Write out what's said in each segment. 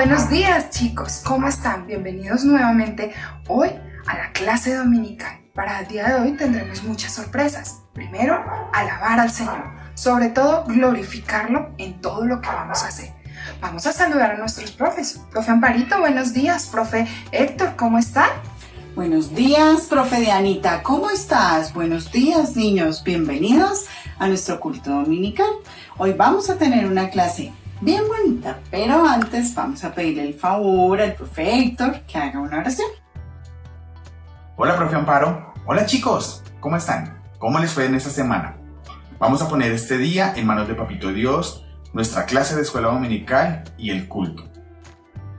Buenos días, chicos, ¿cómo están? Bienvenidos nuevamente hoy a la clase dominical. Para el día de hoy tendremos muchas sorpresas. Primero, alabar al Señor, sobre todo glorificarlo en todo lo que vamos a hacer. Vamos a saludar a nuestros profes. Profe Amparito, buenos días. Profe Héctor, ¿cómo están? Buenos días, profe Dianita, ¿cómo estás? Buenos días, niños, bienvenidos a nuestro culto dominical. Hoy vamos a tener una clase bien bonita, pero antes vamos a pedirle el favor al profe Héctor que haga una oración. Hola, profe Amparo. Hola, chicos, ¿cómo están? ¿Cómo les fue en esta semana? Vamos a poner este día en manos de Papito Dios, nuestra clase de escuela dominical y el culto.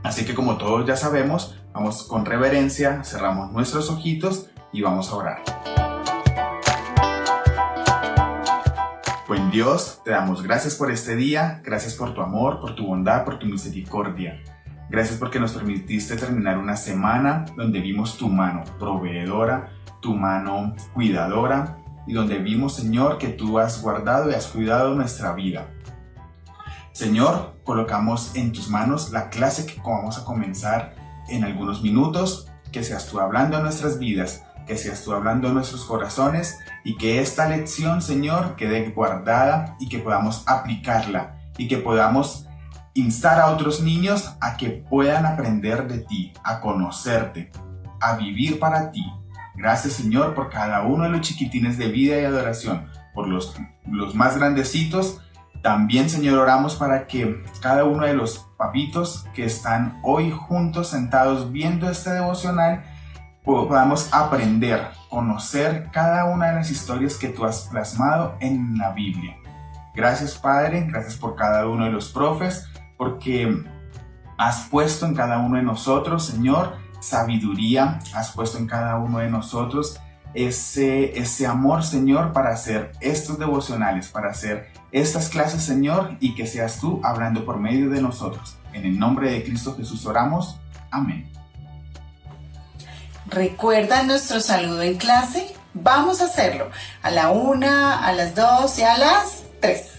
Así que como todos ya sabemos, vamos con reverencia, cerramos nuestros ojitos y vamos a orar. Buen Dios, te damos gracias por este día, gracias por tu amor, por tu bondad, por tu misericordia. Gracias porque nos permitiste terminar una semana donde vimos tu mano proveedora, tu mano cuidadora y donde vimos, Señor, que tú has guardado y has cuidado nuestra vida. Señor, colocamos en tus manos la clase que vamos a comenzar en algunos minutos, que seas tú hablando en nuestras vidas, que seas tú hablando en nuestros corazones y que esta lección, Señor, quede guardada y que podamos aplicarla y que podamos instar a otros niños a que puedan aprender de ti, a conocerte, a vivir para ti. Gracias, Señor, por cada uno de los chiquitines de vida y adoración, por los más grandecitos. También, Señor, oramos para que cada uno de los papitos que están hoy juntos, sentados, viendo este devocional, podamos aprender, conocer cada una de las historias que tú has plasmado en la Biblia. Gracias, Padre, gracias por cada uno de los profes, porque has puesto en cada uno de nosotros, Señor, sabiduría, has puesto en cada uno de nosotros ese amor, Señor, para hacer estos devocionales, para hacer estas clases, Señor, y que seas tú hablando por medio de nosotros. En el nombre de Cristo Jesús oramos. Amén. ¿Recuerdan nuestro saludo en clase? Vamos a hacerlo a la 1, a las 2 y a las 3.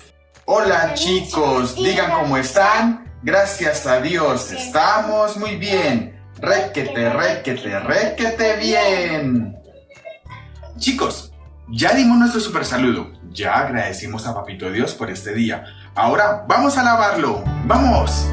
Hola, chicos, digan cómo están. Gracias a Dios, estamos muy bien. Requete, requete, requete bien. Chicos, ya dimos nuestro super saludo. Ya agradecimos a Papito Dios por este día. Ahora vamos a alabarlo. ¡Vamos!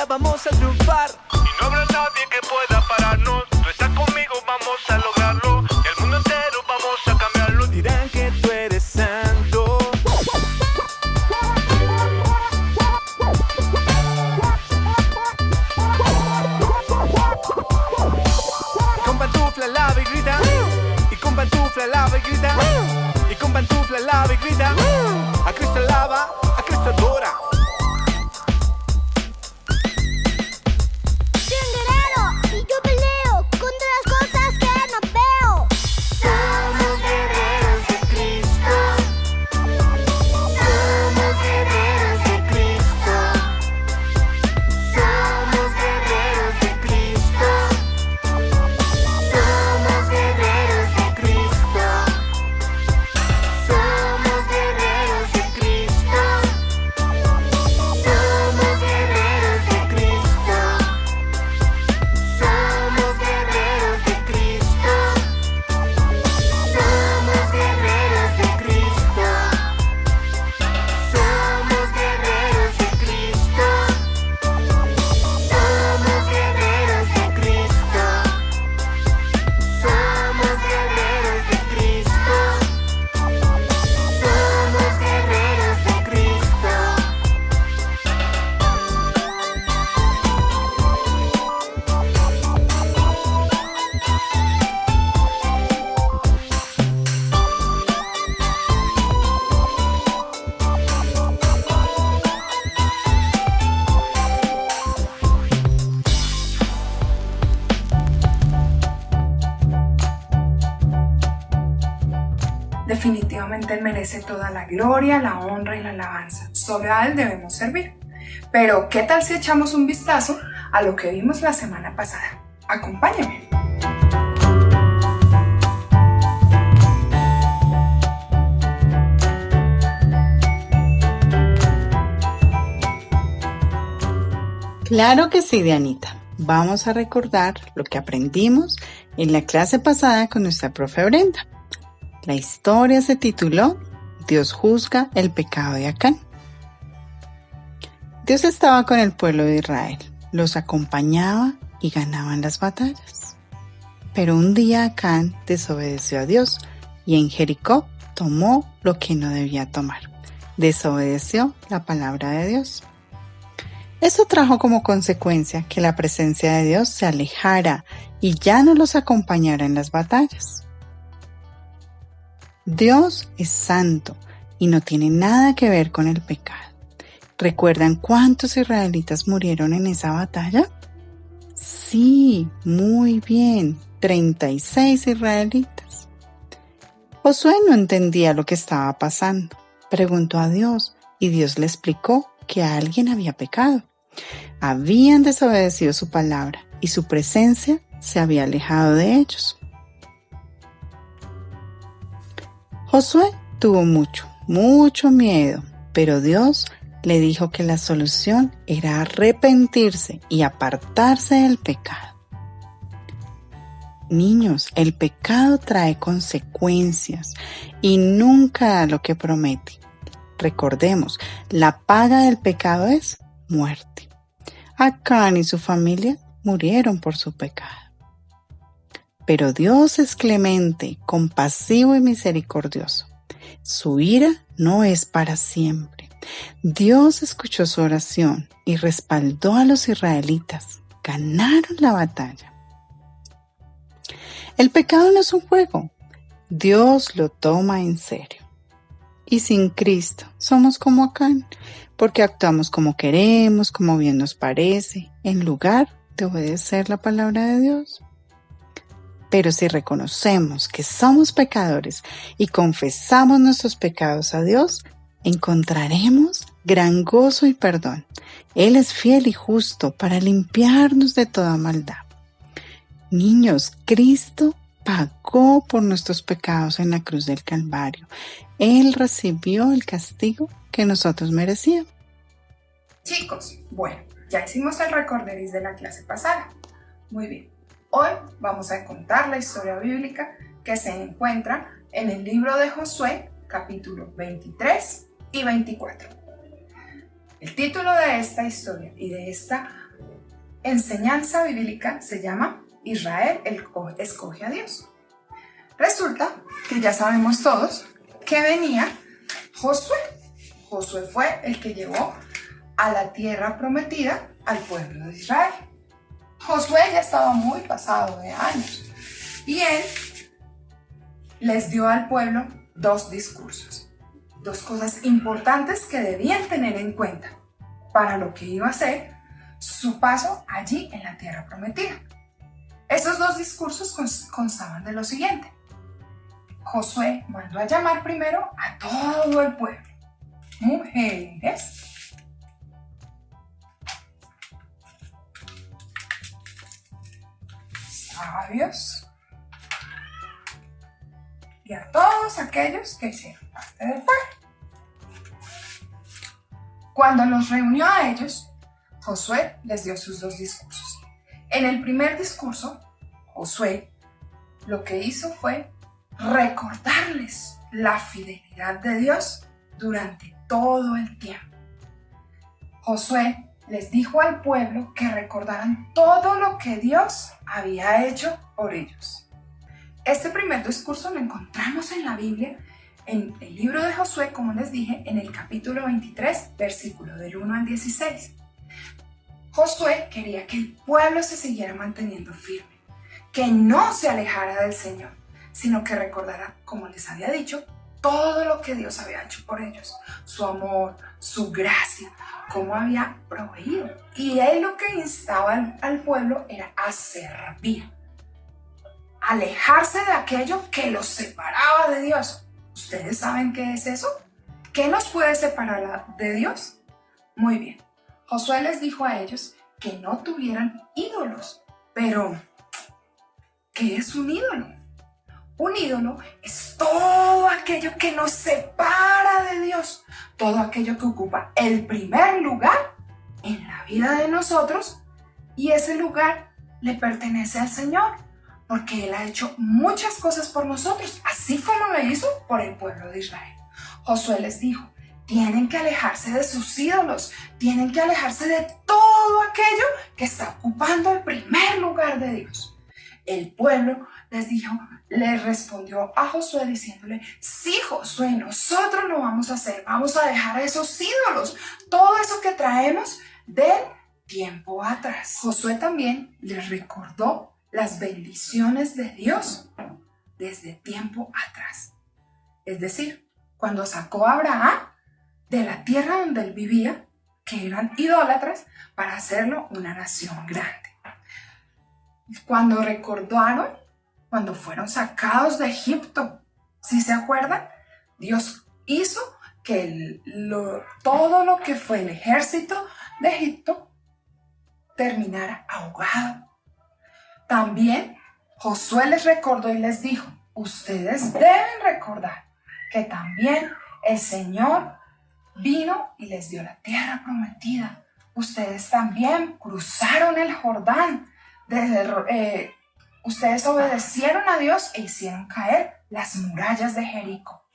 Vamos a triunfar y no habrá nadie que pueda pararnos. Tú estás conmigo, vamos a lograrlo. Y el mundo entero vamos a cambiarlo. Dirán que tú eres santo. Con pantufla lava y grita. Y con pantufla lava y grita. Y con pantufla lava y grita. A Cristo alaba, a Cristo adora. Definitivamente Él merece toda la gloria, la honra y la alabanza. Solo a Él debemos servir. Pero, ¿qué tal si echamos un vistazo a lo que vimos la semana pasada? Acompáñame. Claro que sí, Dianita. Vamos a recordar lo que aprendimos en la clase pasada con nuestra profe Brenda. La historia se tituló Dios juzga el pecado de Acán. Dios estaba con el pueblo de Israel, los acompañaba y ganaban las batallas. Pero un día Acán desobedeció a Dios y en Jericó tomó lo que no debía tomar. Desobedeció la palabra de Dios. Eso trajo como consecuencia que la presencia de Dios se alejara y ya no los acompañara en las batallas. Dios es santo y no tiene nada que ver con el pecado. ¿Recuerdan cuántos israelitas murieron en esa batalla? Sí, muy bien, 36 israelitas. Josué no entendía lo que estaba pasando. Preguntó a Dios y Dios le explicó que alguien había pecado. Habían desobedecido su palabra y su presencia se había alejado de ellos. Josué tuvo mucho miedo, pero Dios le dijo que la solución era arrepentirse y apartarse del pecado. Niños, el pecado trae consecuencias y nunca da lo que promete. Recordemos, la paga del pecado es muerte. Acán y su familia murieron por su pecado. Pero Dios es clemente, compasivo y misericordioso. Su ira no es para siempre. Dios escuchó su oración y respaldó a los israelitas. Ganaron la batalla. El pecado no es un juego. Dios lo toma en serio. Y sin Cristo somos como Acán, porque actuamos como queremos, como bien nos parece, en lugar de obedecer la palabra de Dios. Pero si reconocemos que somos pecadores y confesamos nuestros pecados a Dios, encontraremos gran gozo y perdón. Él es fiel y justo para limpiarnos de toda maldad. Niños, Cristo pagó por nuestros pecados en la cruz del Calvario. Él recibió el castigo que nosotros merecíamos. Chicos, bueno, ya hicimos el recorderis de la clase pasada. Muy bien. Hoy vamos a contar la historia bíblica que se encuentra en el libro de Josué, capítulo 23 y 24. El título de esta historia y de esta enseñanza bíblica se llama Israel escoge a Dios. Resulta que ya sabemos todos que venía Josué. Josué fue el que llevó a la tierra prometida al pueblo de Israel. Josué ya estaba muy pasado de años y él les dio al pueblo dos discursos, dos cosas importantes que debían tener en cuenta para lo que iba a ser su paso allí en la tierra prometida. Estos dos discursos constaban de lo siguiente. Josué mandó a llamar primero a todo el pueblo, mujeres, sabios y a todos aquellos que hicieron parte del pueblo. Cuando los reunió a ellos, Josué les dio sus dos discursos. En el primer discurso, Josué lo que hizo fue recordarles la fidelidad de Dios durante todo el tiempo. Josué les dijo al pueblo que recordaran todo lo que Dios había hecho por ellos. Este primer discurso lo encontramos en la Biblia, en el libro de Josué, como les dije, en el capítulo 23, versículo del 1 al 16. Josué quería que el pueblo se siguiera manteniendo firme, que no se alejara del Señor, sino que recordara, como les había dicho, todo lo que Dios había hecho por ellos, su amor, su gracia, cómo había proveído. Y él lo que instaba al pueblo era a servir, alejarse de aquello que los separaba de Dios ¿Ustedes saben qué es eso? ¿Qué nos puede separar de Dios? Muy bien. Josué les dijo a ellos que no tuvieran ídolos. Pero, ¿qué es un ídolo? Un ídolo es todo aquello que nos separa de Dios, todo aquello que ocupa el primer lugar en la vida de nosotros, y ese lugar le pertenece al Señor, porque Él ha hecho muchas cosas por nosotros, así como lo hizo por el pueblo de Israel. Josué les dijo, tienen que alejarse de sus ídolos, tienen que alejarse de todo aquello que está ocupando el primer lugar de Dios. El pueblo les respondió a Josué diciéndole, sí, Josué, nosotros lo vamos a hacer, vamos a dejar a esos ídolos, todo eso que traemos del tiempo atrás. Josué también les recordó las bendiciones de Dios desde tiempo atrás. Es decir, cuando sacó a Abraham de la tierra donde él vivía, que eran idólatras, para hacerlo una nación grande. Cuando recordaron, cuando fueron sacados de Egipto, ¿sí se acuerdan? Dios hizo que todo lo que fue el ejército de Egipto terminara ahogado. También Josué les recordó y les dijo, ustedes deben recordar que también el Señor vino y les dio la tierra prometida. Ustedes también cruzaron el Jordán. Ustedes obedecieron a Dios e hicieron caer las murallas de Jericó.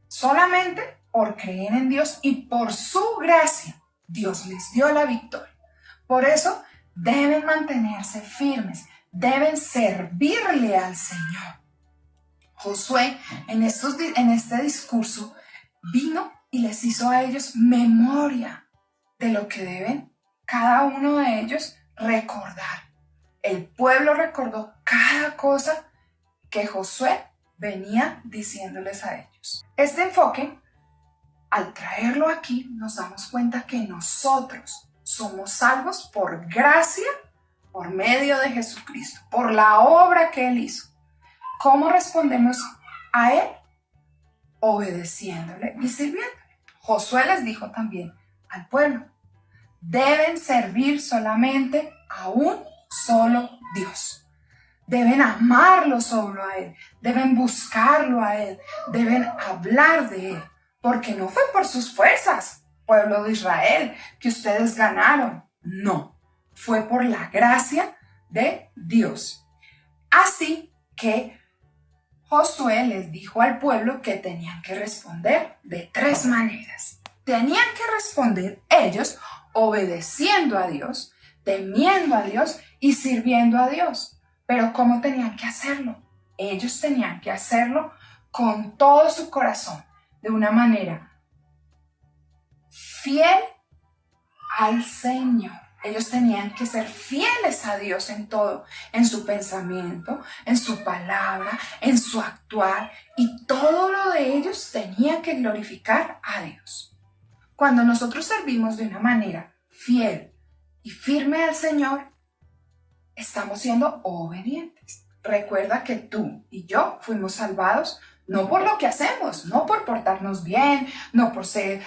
Solamente por creer en Dios y por su gracia, Dios les dio la victoria. Por eso deben mantenerse firmes, deben servirle al Señor. Josué en este discurso vino y les hizo a ellos memoria de lo que deben cada uno de ellos recordar. El pueblo recordó cada cosa que Josué venía diciéndoles a ellos. Este enfoque, al traerlo aquí, nos damos cuenta que nosotros somos salvos por gracia, por medio de Jesucristo, por la obra que Él hizo. ¿Cómo respondemos a Él? Obedeciéndole y sirviéndole. Josué les dijo también al pueblo, deben servir solamente a un solo Dios. Deben amarlo solo a Él, deben buscarlo a Él, deben hablar de Él, porque no fue por sus fuerzas, pueblo de Israel, que ustedes ganaron. No, fue por la gracia de Dios. Así que Josué les dijo al pueblo que tenían que responder de 3 maneras. Tenían que responder ellos obedeciendo a Dios, temiendo a Dios y sirviendo a Dios. Pero ¿cómo tenían que hacerlo? Ellos tenían que hacerlo con todo su corazón, de una manera fiel al Señor. Ellos tenían que ser fieles a Dios en todo, en su pensamiento, en su palabra, en su actuar, y todo lo de ellos tenía que glorificar a Dios. Cuando nosotros servimos de una manera fiel y firme al Señor, estamos siendo obedientes. Recuerda que tú y yo fuimos salvados no por lo que hacemos, no por portarnos bien, no por ser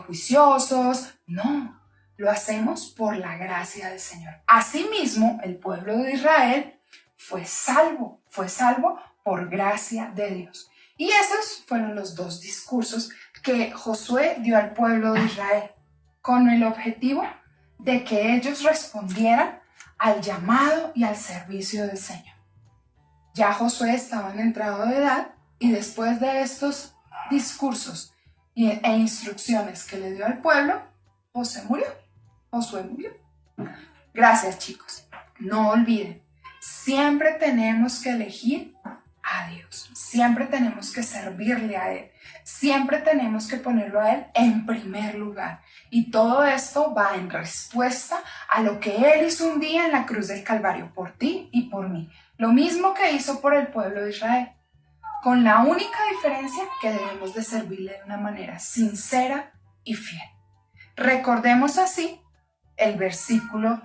juiciosos, no. Lo hacemos por la gracia del Señor. Asimismo, el pueblo de Israel fue salvo por gracia de Dios. Y esos fueron los 2 discursos que Josué dio al pueblo de Israel, con el objetivo de que ellos respondieran al llamado y al servicio del Señor. Ya Josué estaba entrado de edad, y después de estos discursos e instrucciones que le dio al pueblo, Josué murió. Gracias, chicos. No olviden, siempre tenemos que elegir a Dios. Siempre tenemos que servirle a Él. Siempre tenemos que ponerlo a Él en primer lugar. Y todo esto va en respuesta a lo que Él hizo un día en la cruz del Calvario por ti y por mí. Lo mismo que hizo por el pueblo de Israel. Con la única diferencia que debemos de servirle de una manera sincera y fiel. Recordemos así el versículo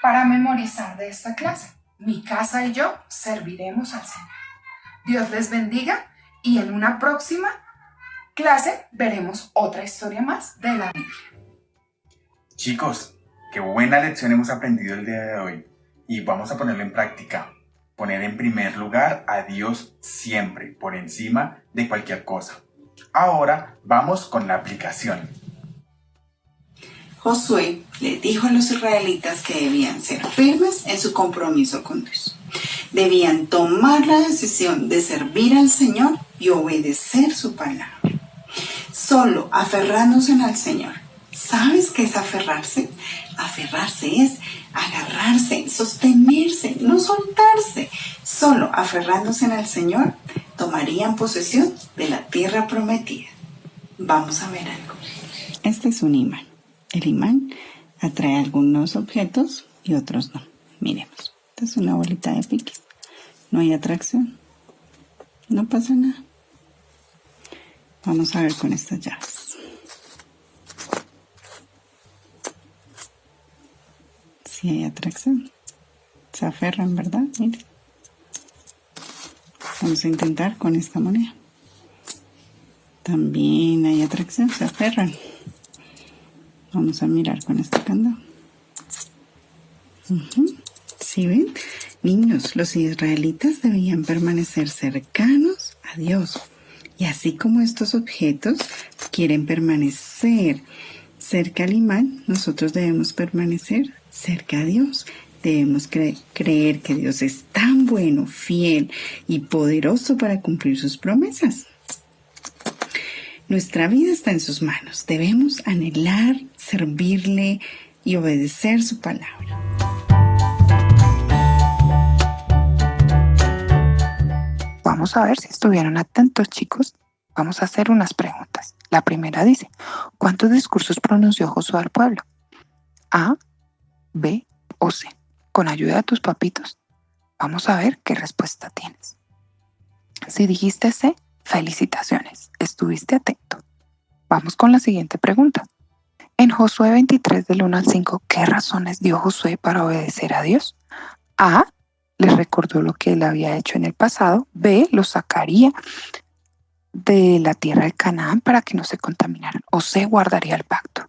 para memorizar de esta clase. Mi casa y yo serviremos al Señor. Dios les bendiga y en una próxima clase veremos otra historia más de la Biblia. Chicos, qué buena lección hemos aprendido el día de hoy y vamos a ponerlo en práctica. Poner en primer lugar a Dios siempre, por encima de cualquier cosa. Ahora vamos con la aplicación. Josué le dijo a los israelitas que debían ser firmes en su compromiso con Dios. Debían tomar la decisión de servir al Señor y obedecer su palabra. Solo aferrándose al Señor. ¿Sabes qué es aferrarse? Aferrarse es agarrarse, sostenerse, no soltarse. Solo aferrándose al Señor tomarían posesión de la tierra prometida. Vamos a ver algo. Este es un imán. El imán atrae algunos objetos y otros no. Miremos. Esta es una bolita de pique. No hay atracción. No pasa nada. Vamos a ver con estas llaves. Si hay atracción. Se aferran, ¿verdad? Miren. Vamos a intentar con esta moneda. También hay atracción, se aferran. Vamos a mirar con este candado. ¿Sí ven? Niños, los israelitas debían permanecer cercanos a Dios. Y así como estos objetos quieren permanecer cerca al imán, nosotros debemos permanecer cerca a Dios. Debemos creer que Dios es tan bueno, fiel y poderoso para cumplir sus promesas. Nuestra vida está en sus manos. Debemos anhelar, servirle y obedecer su palabra. Vamos a ver si estuvieron atentos, chicos. Vamos a hacer unas preguntas. La primera dice, ¿cuántos discursos pronunció Josué al pueblo? A, B o C. Con ayuda de tus papitos, vamos a ver qué respuesta tienes. Si dijiste C, felicitaciones, estuviste atento. Vamos con la siguiente pregunta. En Josué 23 del 1 al 5, ¿qué razones dio Josué para obedecer a Dios? A, les recordó lo que él había hecho en el pasado. B, los sacaría de la tierra de Canaán para que no se contaminaran. O C, guardaría el pacto.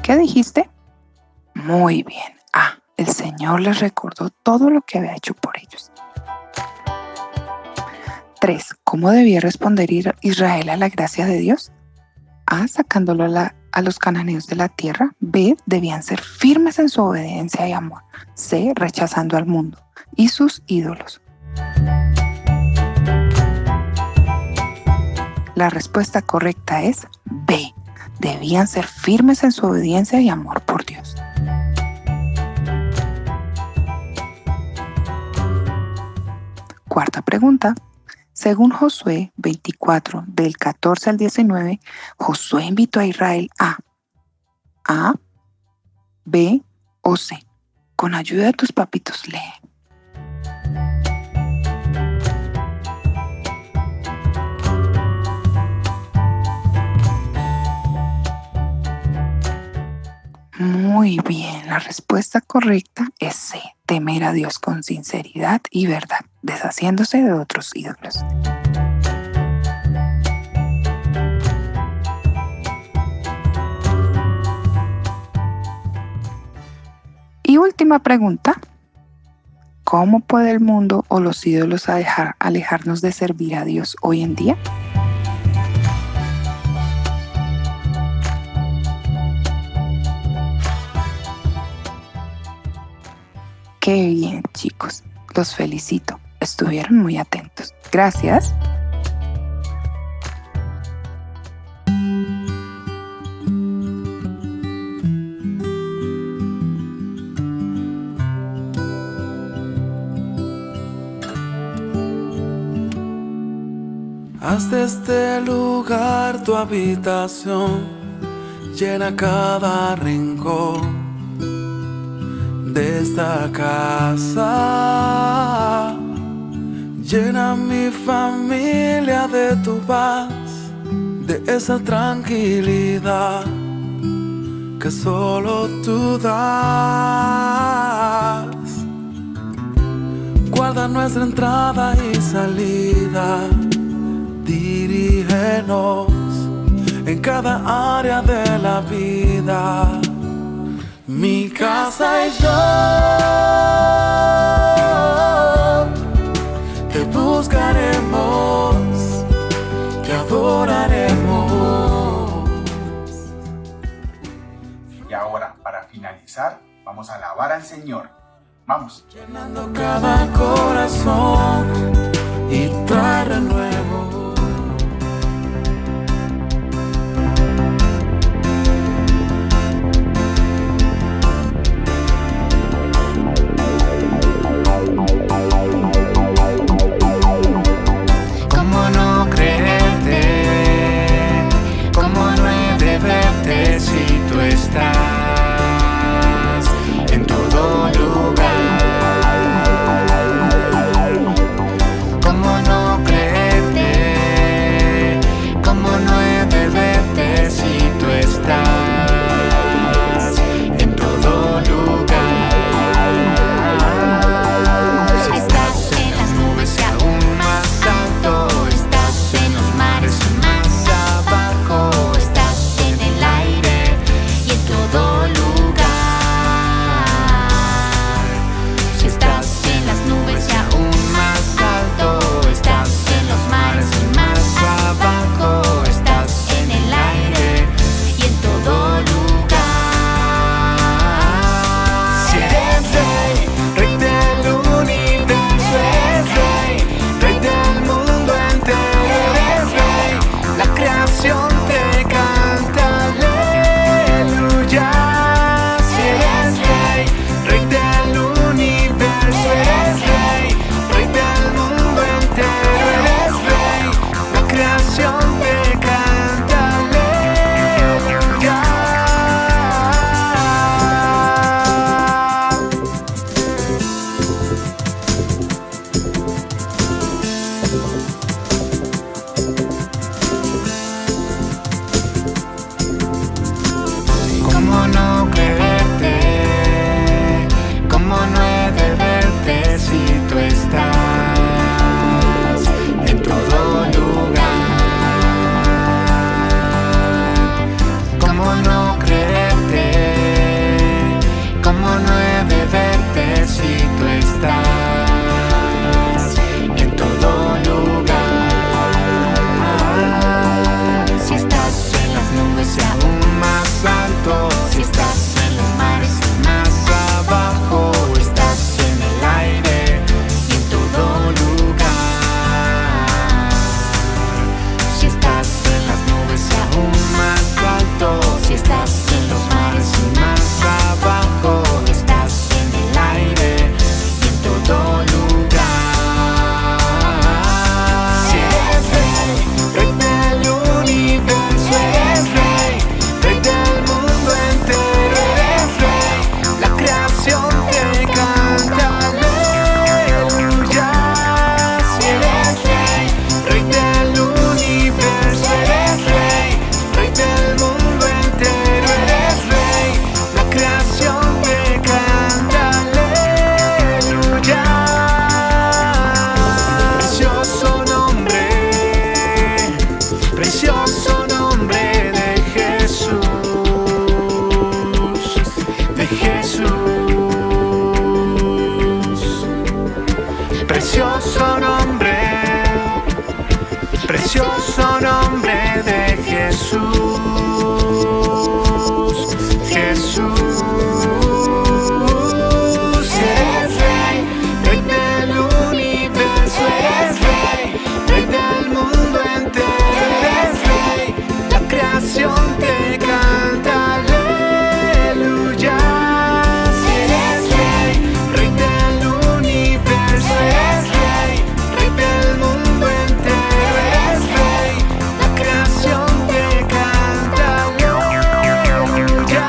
¿Qué dijiste? Muy bien. A, el Señor les recordó todo lo que había hecho por ellos. 3. ¿Cómo debía responder Israel a la gracia de Dios? A, sacándolo a los cananeos de la tierra. B, debían ser firmes en su obediencia y amor. C, rechazando al mundo y sus ídolos. La respuesta correcta es B. Debían ser firmes en su obediencia y amor por Dios. Cuarta pregunta. Según Josué 24, del 14 al 19, Josué invitó a Israel a A, B o C. Con ayuda de tus papitos, lee. Muy bien, la respuesta correcta es C. Temer a Dios con sinceridad y verdad, deshaciéndose de otros ídolos. Y última pregunta. ¿Cómo puede el mundo o los ídolos alejarnos de servir a Dios hoy en día? Qué bien, chicos. Los felicito. Estuvieron muy atentos. Gracias. Haz de este lugar tu habitación, llena cada rincón de esta casa. Llena mi familia de tu paz, de esa tranquilidad que solo tú das. Guarda nuestra entrada y salida, dirígenos en cada área de la vida. Mi casa y yo te buscaremos, te adoraremos. Y ahora, para finalizar, vamos a alabar al Señor. Vamos. Llenando cada corazón y trae renuevo. ¿Cómo no creerte? ¿Cómo no he de verte si tú estás en todo lugar? ¿Cómo no creerte? ¿Cómo no he de verte si tú estás en todo lugar? Si estás en las nubes y aún más alto, estás en los mares y más abajo, estás en el aire y en todo lugar. Si estás en las nubes y aún más alto, estás en los mares y más abajo, estás en el aire y en todo lugar. Si eres rey, rey del universo, eres rey, rey del mundo entero, eres rey, la creación te canta aleluya. Si eres rey, rey del universo, eres rey, rey del mundo entero, eres rey, la creación te canta aleluya. ¿Cómo no creerte? ¿Cómo no he de verte si tú estás en todo lugar? ¿Cómo no creerte? ¿Cómo no he de verte si tú estás en todo lugar? Si estás en las nubes y aún más alto, si estás en los mares y más abajo, estás en el aire y en todo lugar. Si estás en las nubes y aún más alto, si estás en los mares y más abajo, estás en el aire y en todo lugar. Si eres rey, rey del universo, eres rey, rey del mundo entero, eres rey, la creación te canta aleluya. Si eres rey, rey del universo, eres rey, rey del mundo entero, eres rey, la creación te canta aleluya. Precioso nombre de Jesús, de Jesús. Precioso nombre de Jesús, Jesús. Eres rey, rey del universo, eres rey, rey del mundo entero, eres rey, la creación te canta aleluya. Si eres rey, rey del universo, eres rey, rey del mundo entero, eres rey, la creación te canta aleluya.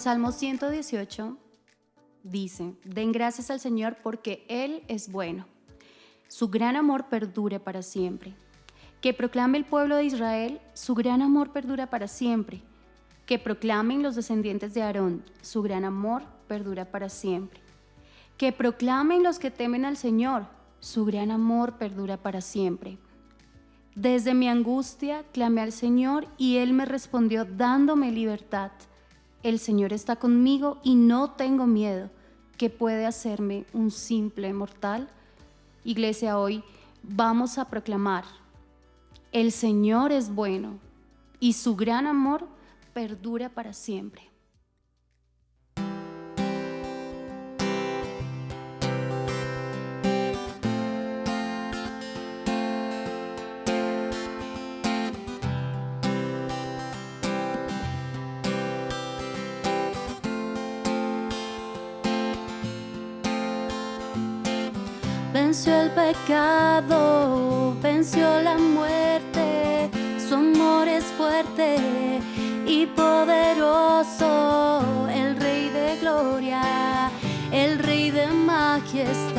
Salmo 118 dice: den gracias al Señor porque Él es bueno. Su gran amor perdure para siempre. Que proclame el pueblo de Israel, su gran amor perdura para siempre. Que proclamen los descendientes de Aarón, su gran amor perdura para siempre. Que proclamen los que temen al Señor, su gran amor perdura para siempre. Desde mi angustia clamé al Señor y Él me respondió dándome libertad. El Señor está conmigo y no tengo miedo. ¿Qué puede hacerme un simple mortal? Iglesia, hoy vamos a proclamar: el Señor es bueno y su gran amor perdura para siempre. Venció el pecado, venció la muerte, su amor es fuerte y poderoso, el Rey de gloria, el Rey de majestad.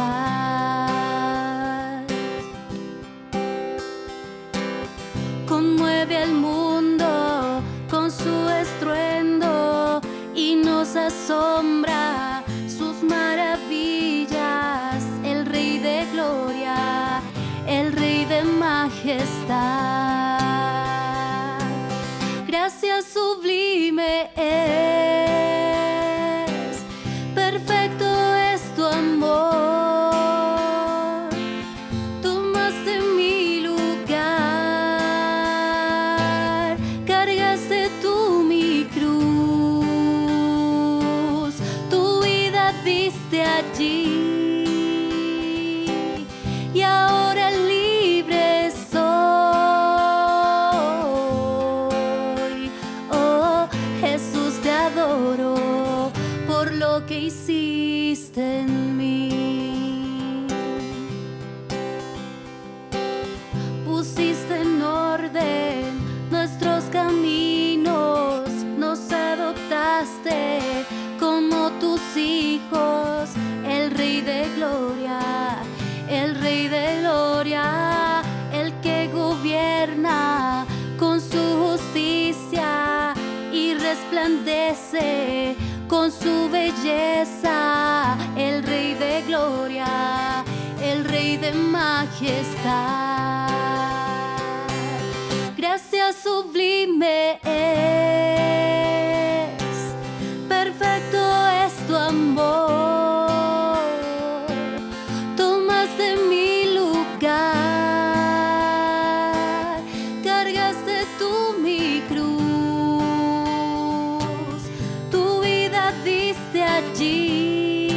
Conmueve al mundo con su estruendo y nos asombra sus maravillas, el Rey de gloria, el Rey de majestad. Gracias sublime es, perfecto es tu amor. Tomaste mi lugar, cargaste tú mi cruz, tu vida diste allí. Y ahora libre soy. Oh, Jesús, te adoro por lo que hiciste en mí. Pusiste en orden nuestros caminos, nos adoptaste como tus hijos, el Rey de gloria, el Rey de gloria, el que gobierna con su justicia y resplandece con su belleza, el Rey de gloria, el Rey de majestad. Gracias sublime es, perfecto es tu amor. Cargaste tú mi cruz, tu vida diste allí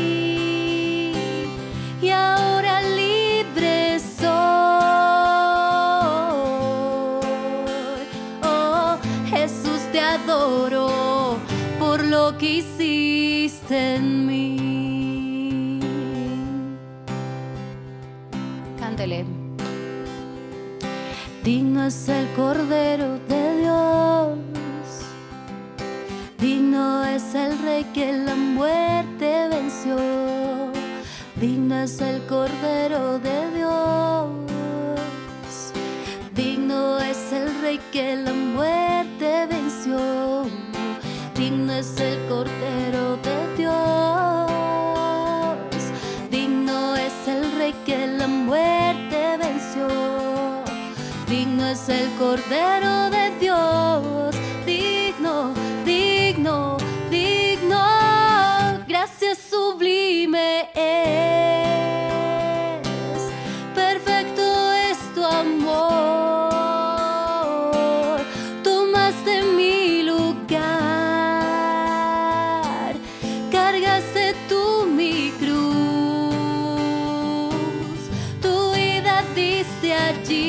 y ahora libre soy. Oh, Jesús, te adoro por lo que hiciste en mí. Cántele. Digno es el Cordero de Dios, digno es el Rey que la muerte venció, digno es el Cordero de Dios, digno es el Rey que la muerte venció, digno es el Cordero de Dios, digno es el Rey que la muerte venció. Digno es el Cordero de Dios, digno, digno, digno. Gracias sublime es, perfecto es tu amor. Tomaste mi lugar, cargaste tú mi cruz, tu vida diste allí.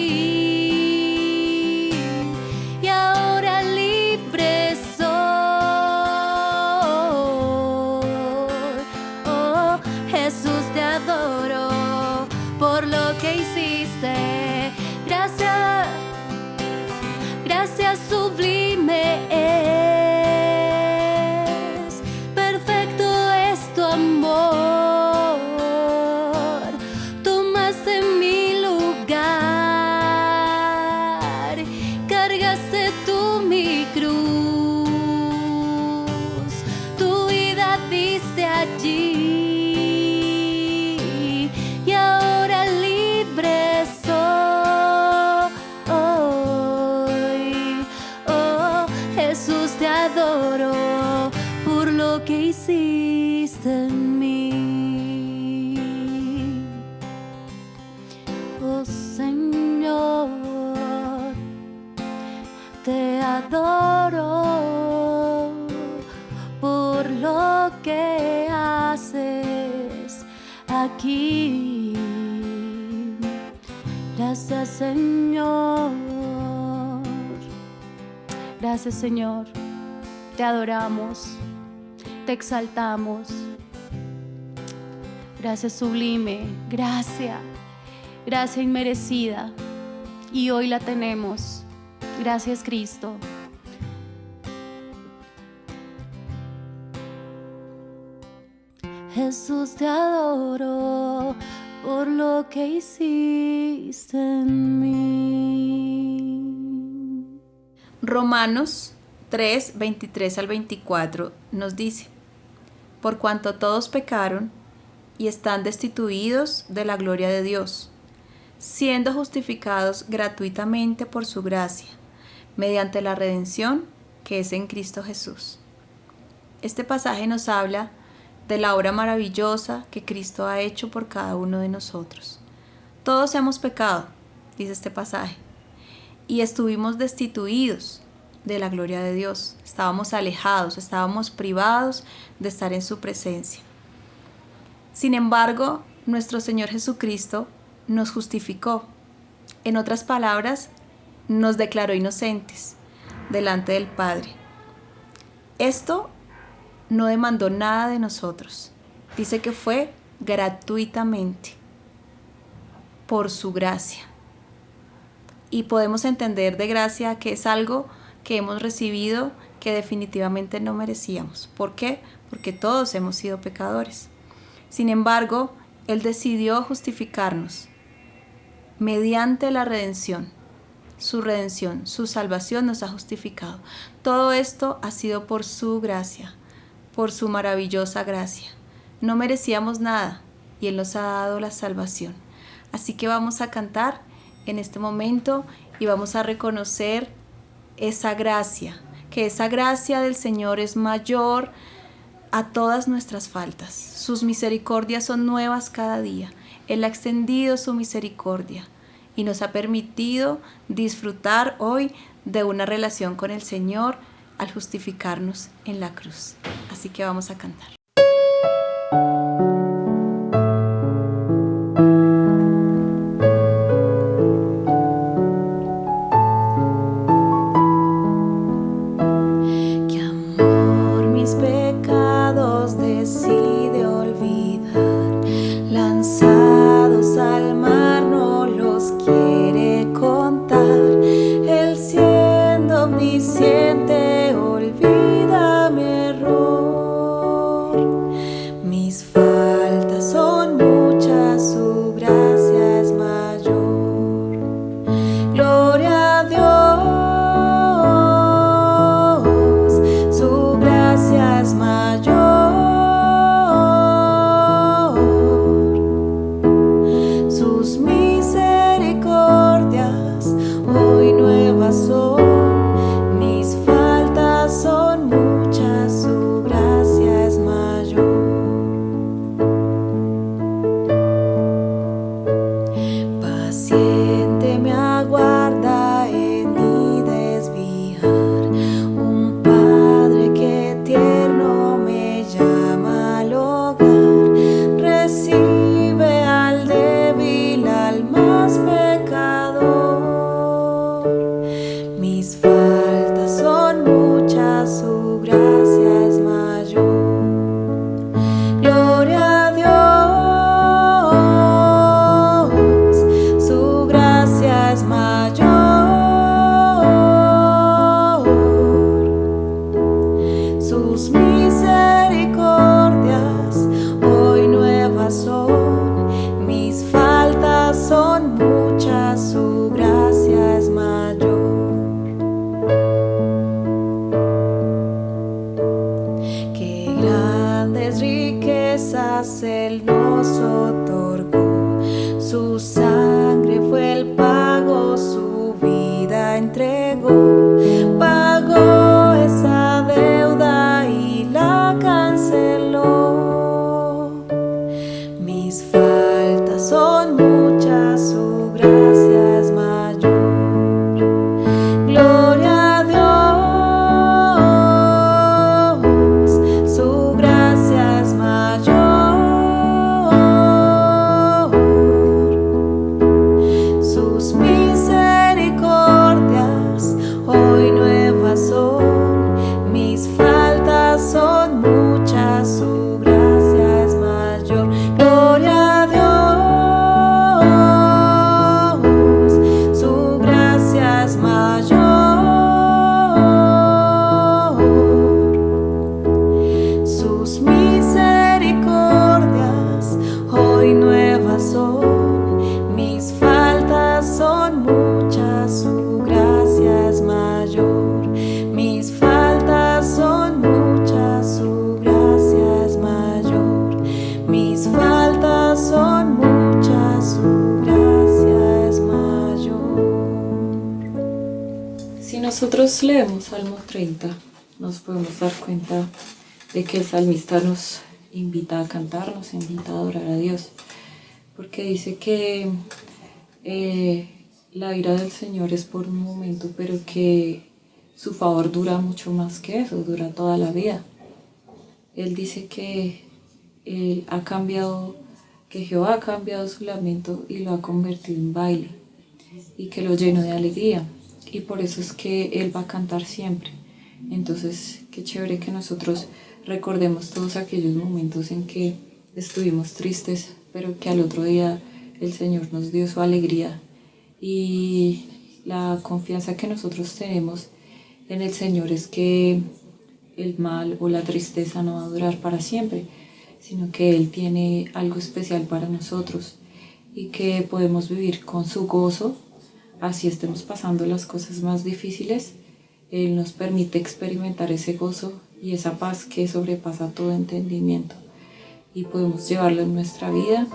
Por lo que hiciste, gracias, gracias sublime es, Señor. Gracias, Señor. Te adoramos, te exaltamos. Gracias sublime, gracia inmerecida. Y hoy la tenemos. Gracias, Cristo. Jesús, te adoro por lo que hiciste en mí. Romanos 3, 23 al 24 nos dice: por cuanto todos pecaron y están destituidos de la gloria de Dios, siendo justificados gratuitamente por su gracia, mediante la redención que es en Cristo Jesús. Este pasaje nos habla de la obra maravillosa que Cristo ha hecho por cada uno de nosotros. Todos hemos pecado, dice este pasaje, y estuvimos destituidos de la gloria de Dios. Estábamos alejados, estábamos privados de estar en su presencia. Sin embargo, nuestro Señor Jesucristo nos justificó. En otras palabras, nos declaró inocentes delante del Padre. Esto no demandó nada de nosotros. Dice que fue gratuitamente, por su gracia. Y podemos entender de gracia que es algo que hemos recibido que definitivamente no merecíamos. ¿Por qué? Porque todos hemos sido pecadores. Sin embargo, Él decidió justificarnos mediante la redención. Su salvación nos ha justificado. Todo esto ha sido por su gracia, por su maravillosa gracia. No merecíamos nada y Él nos ha dado la salvación. Así que vamos a cantar en este momento y vamos a reconocer esa gracia, que esa gracia del Señor es mayor a todas nuestras faltas. Sus misericordias son nuevas cada día. Él ha extendido su misericordia y nos ha permitido disfrutar hoy de una relación con el Señor al justificarnos en la cruz. Así que vamos a cantar. Qué amor mis pecados decide olvidar, lanzados al mar no los quiere contar. Él siendo omnisciente olvida mi error. nosotros leemos Salmo 30, nos podemos dar cuenta de que el salmista nos invita a cantar, nos invita a adorar a Dios, porque dice que la ira del Señor es por un momento, pero que su favor dura mucho más que eso, dura toda la vida. Él dice que que Jehová ha cambiado su lamento y lo ha convertido en baile, y que lo llenó de alegría, y por eso es que Él va a cantar siempre. Entonces, qué chévere que nosotros recordemos todos aquellos momentos en que estuvimos tristes, pero que al otro día el Señor nos dio su alegría, y la confianza que nosotros tenemos en el Señor es que el mal o la tristeza no va a durar para siempre, sino que Él tiene algo especial para nosotros y que podemos vivir con su gozo, así estemos pasando las cosas más difíciles. Él nos permite experimentar ese gozo y esa paz que sobrepasa todo entendimiento, y podemos llevarlo en nuestra vida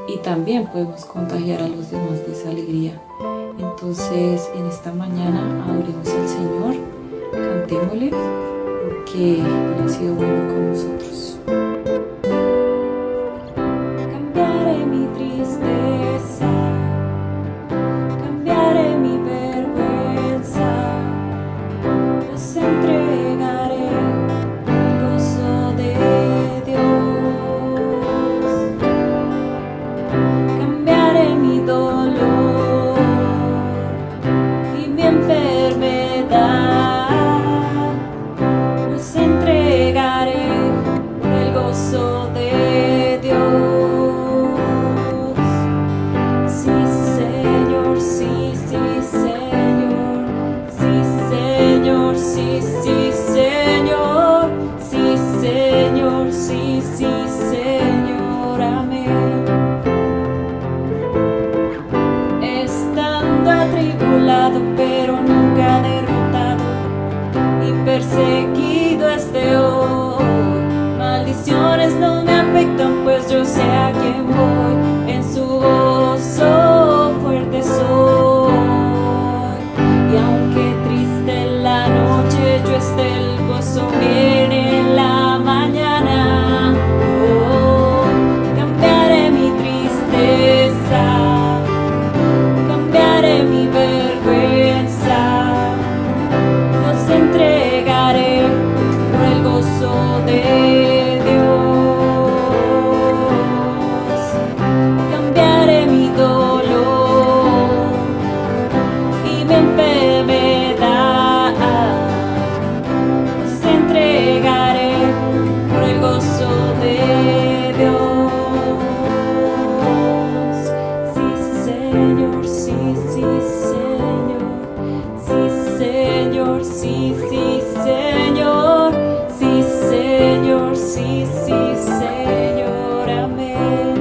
y también podemos contagiar a los demás de esa alegría. Entonces, en esta mañana adoremos al Señor, cantémosle, porque Él ha sido bueno con nosotros. Cambiaré mi tristeza, cambiaré mi vergüenza, pues entregaré el gozo de Dios. Cambiaré mi dolor y mi enfermedad, pues entregaré el gozo de Dios. Sí, Señor, sí, sí, Señor, sí, Señor, sí, sí, Señor, sí, Señor, sí, sí, Señor, amén. Estando atribulado, pero nunca derrotado, y perseguido esté hoy, maldiciones no me afectan, pues yo sé a quién voy, en su gozo fuerte soy. Y aunque triste en la noche yo esté, el gozo viene en la mañana. Oh, cambiaré mi tristeza, cambiaré mi vergüenza, los entregaré por el gozo de Dios. Cambiaré mi dolor y mi enfermedad, los entregaré por el gozo de Dios. Sí, Señor, sí, sí, Señor, sí, Señor, sí, sí, Señor, sí, Señor, sí, sí, Señor, amén.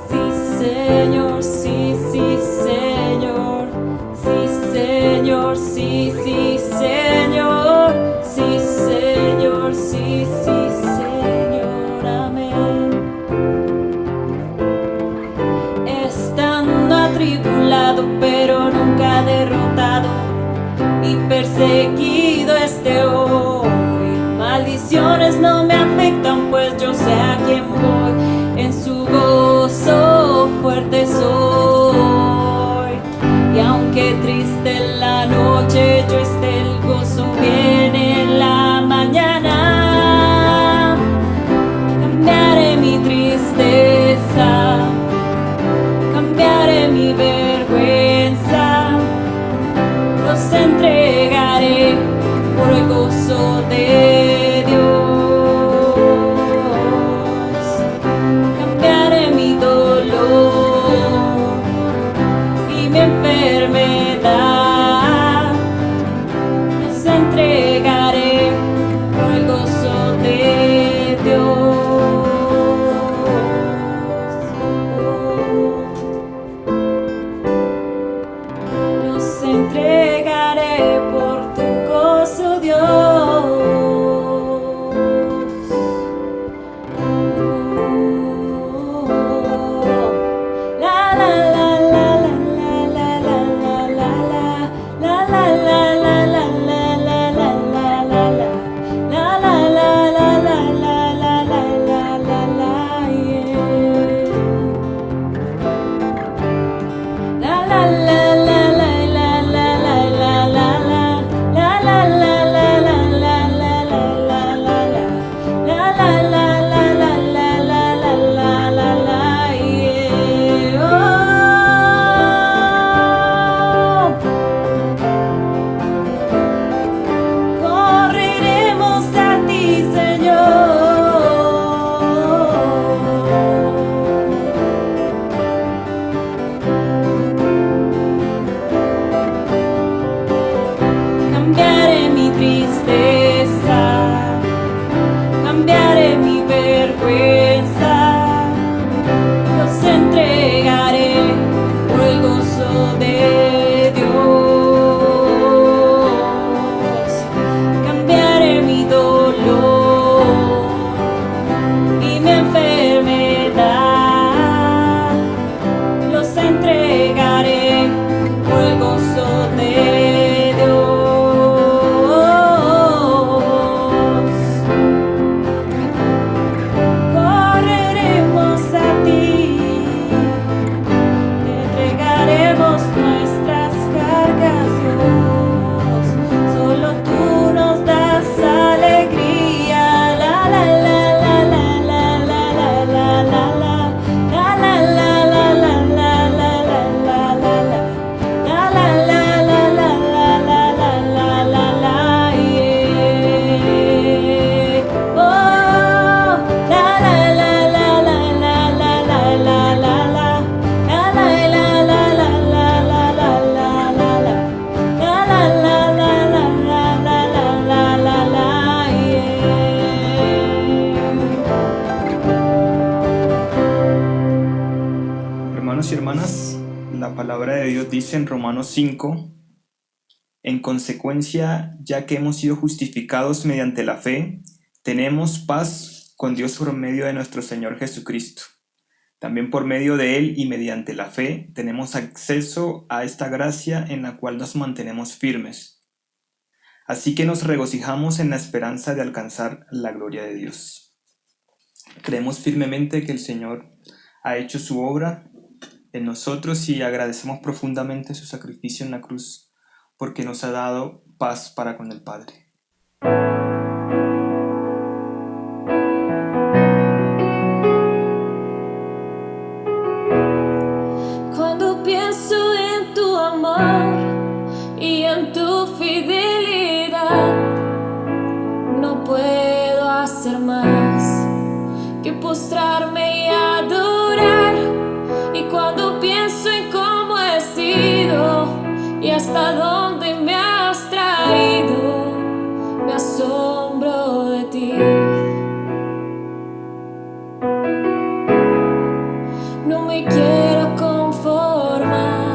Sí, Señor, sí, sí, Señor, sí, Señor, sí, sí, Señor, sí, Señor, sí, sí, Señor, amén. Estando atribulado, pero nunca derrotado, y perseguido esté hoy, maldiciones no me afectan, pues yo sé a quién voy, en su gozo fuerte soy. Y aunque triste en la noche yo esté, el gozo viene en la mañana. Cambiaré mi tristeza, cambiaré mi vergüenza, los entregaré por el gozo de Dios. Cambiaré mi dolor y mi enfermedad, los entregaré por el gozo de Dios. Los entregaré por tu gozo, Dios. hermanas, la palabra de Dios dice en Romanos 5: en consecuencia, ya que hemos sido justificados mediante la fe, tenemos paz con Dios por medio de nuestro Señor Jesucristo. También por medio de Él y mediante la fe tenemos acceso a esta gracia en la cual nos mantenemos firmes. Así que nos regocijamos en la esperanza de alcanzar la gloria de Dios. Creemos firmemente que el Señor ha hecho su obra en nosotros y agradecemos profundamente su sacrificio en la cruz, porque nos ha dado paz para con el Padre. Cuando pienso en tu amor y en tu fidelidad, no puedo hacer más que postrarme y adorar. Y cuando pienso en cómo he sido y hasta dónde me has traído, me asombro de ti. No me quiero conformar.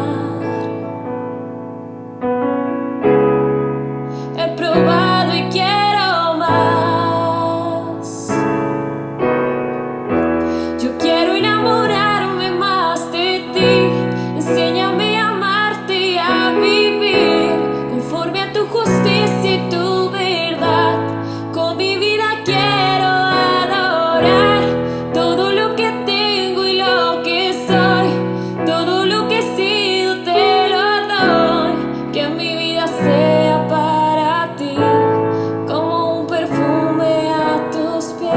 He probado y quiero más. Yo quiero enamorarme más de ti. Enséñame a amarte y a vivir conforme a tu justicia y tu verdad. Con mi vida quiero adorar todo lo que tengo y lo que soy, todo lo que he sido te lo doy. Que mi vida sea para ti como un perfume a tus pies.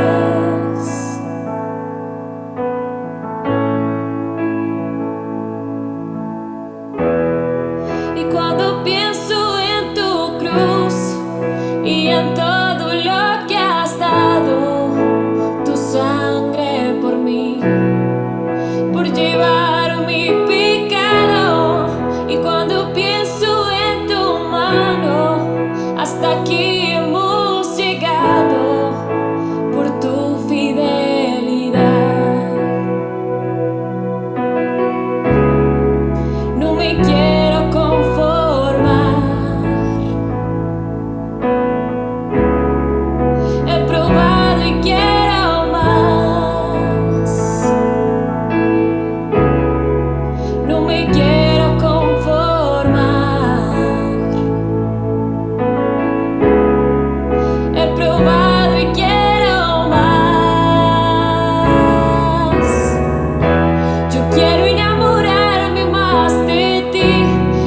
Y cuando pienso en tu cruz y en todo lo que has dado, tu sangre por mí, por llevar mi pecado. Y cuando pienso en tu mano, hasta aquí hemos llegado por tu fidelidad. No me quiero conformar. He probado y quiero más. No me quiero conformar. He probado y quiero más. Yo quiero enamorarme más de ti.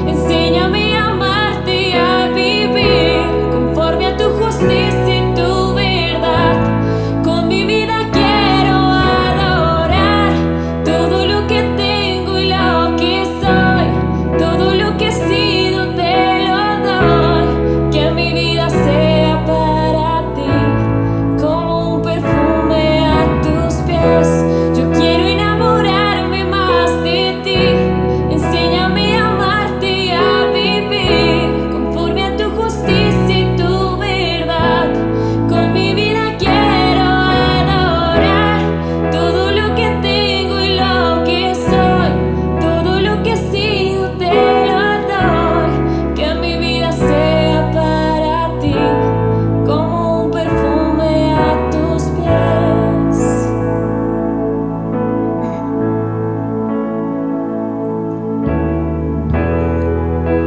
Enséñame a amarte y a vivir conforme a tu justicia y tu verdad. Con mi vida quiero adorar todo lo que tengo y lo que soy, todo lo que he sido te lo doy. Que mi vida sea para ti como un perfume a tus pies. Yo quiero enamorarme más de ti. Enséñame a amarte y a vivir conforme a tu justicia y tu verdad. Con mi vida quiero adorar todo lo que tengo y lo que soy, todo lo que he sido te lo doy. Que mi vida sea para ti como un perfume a tus pies.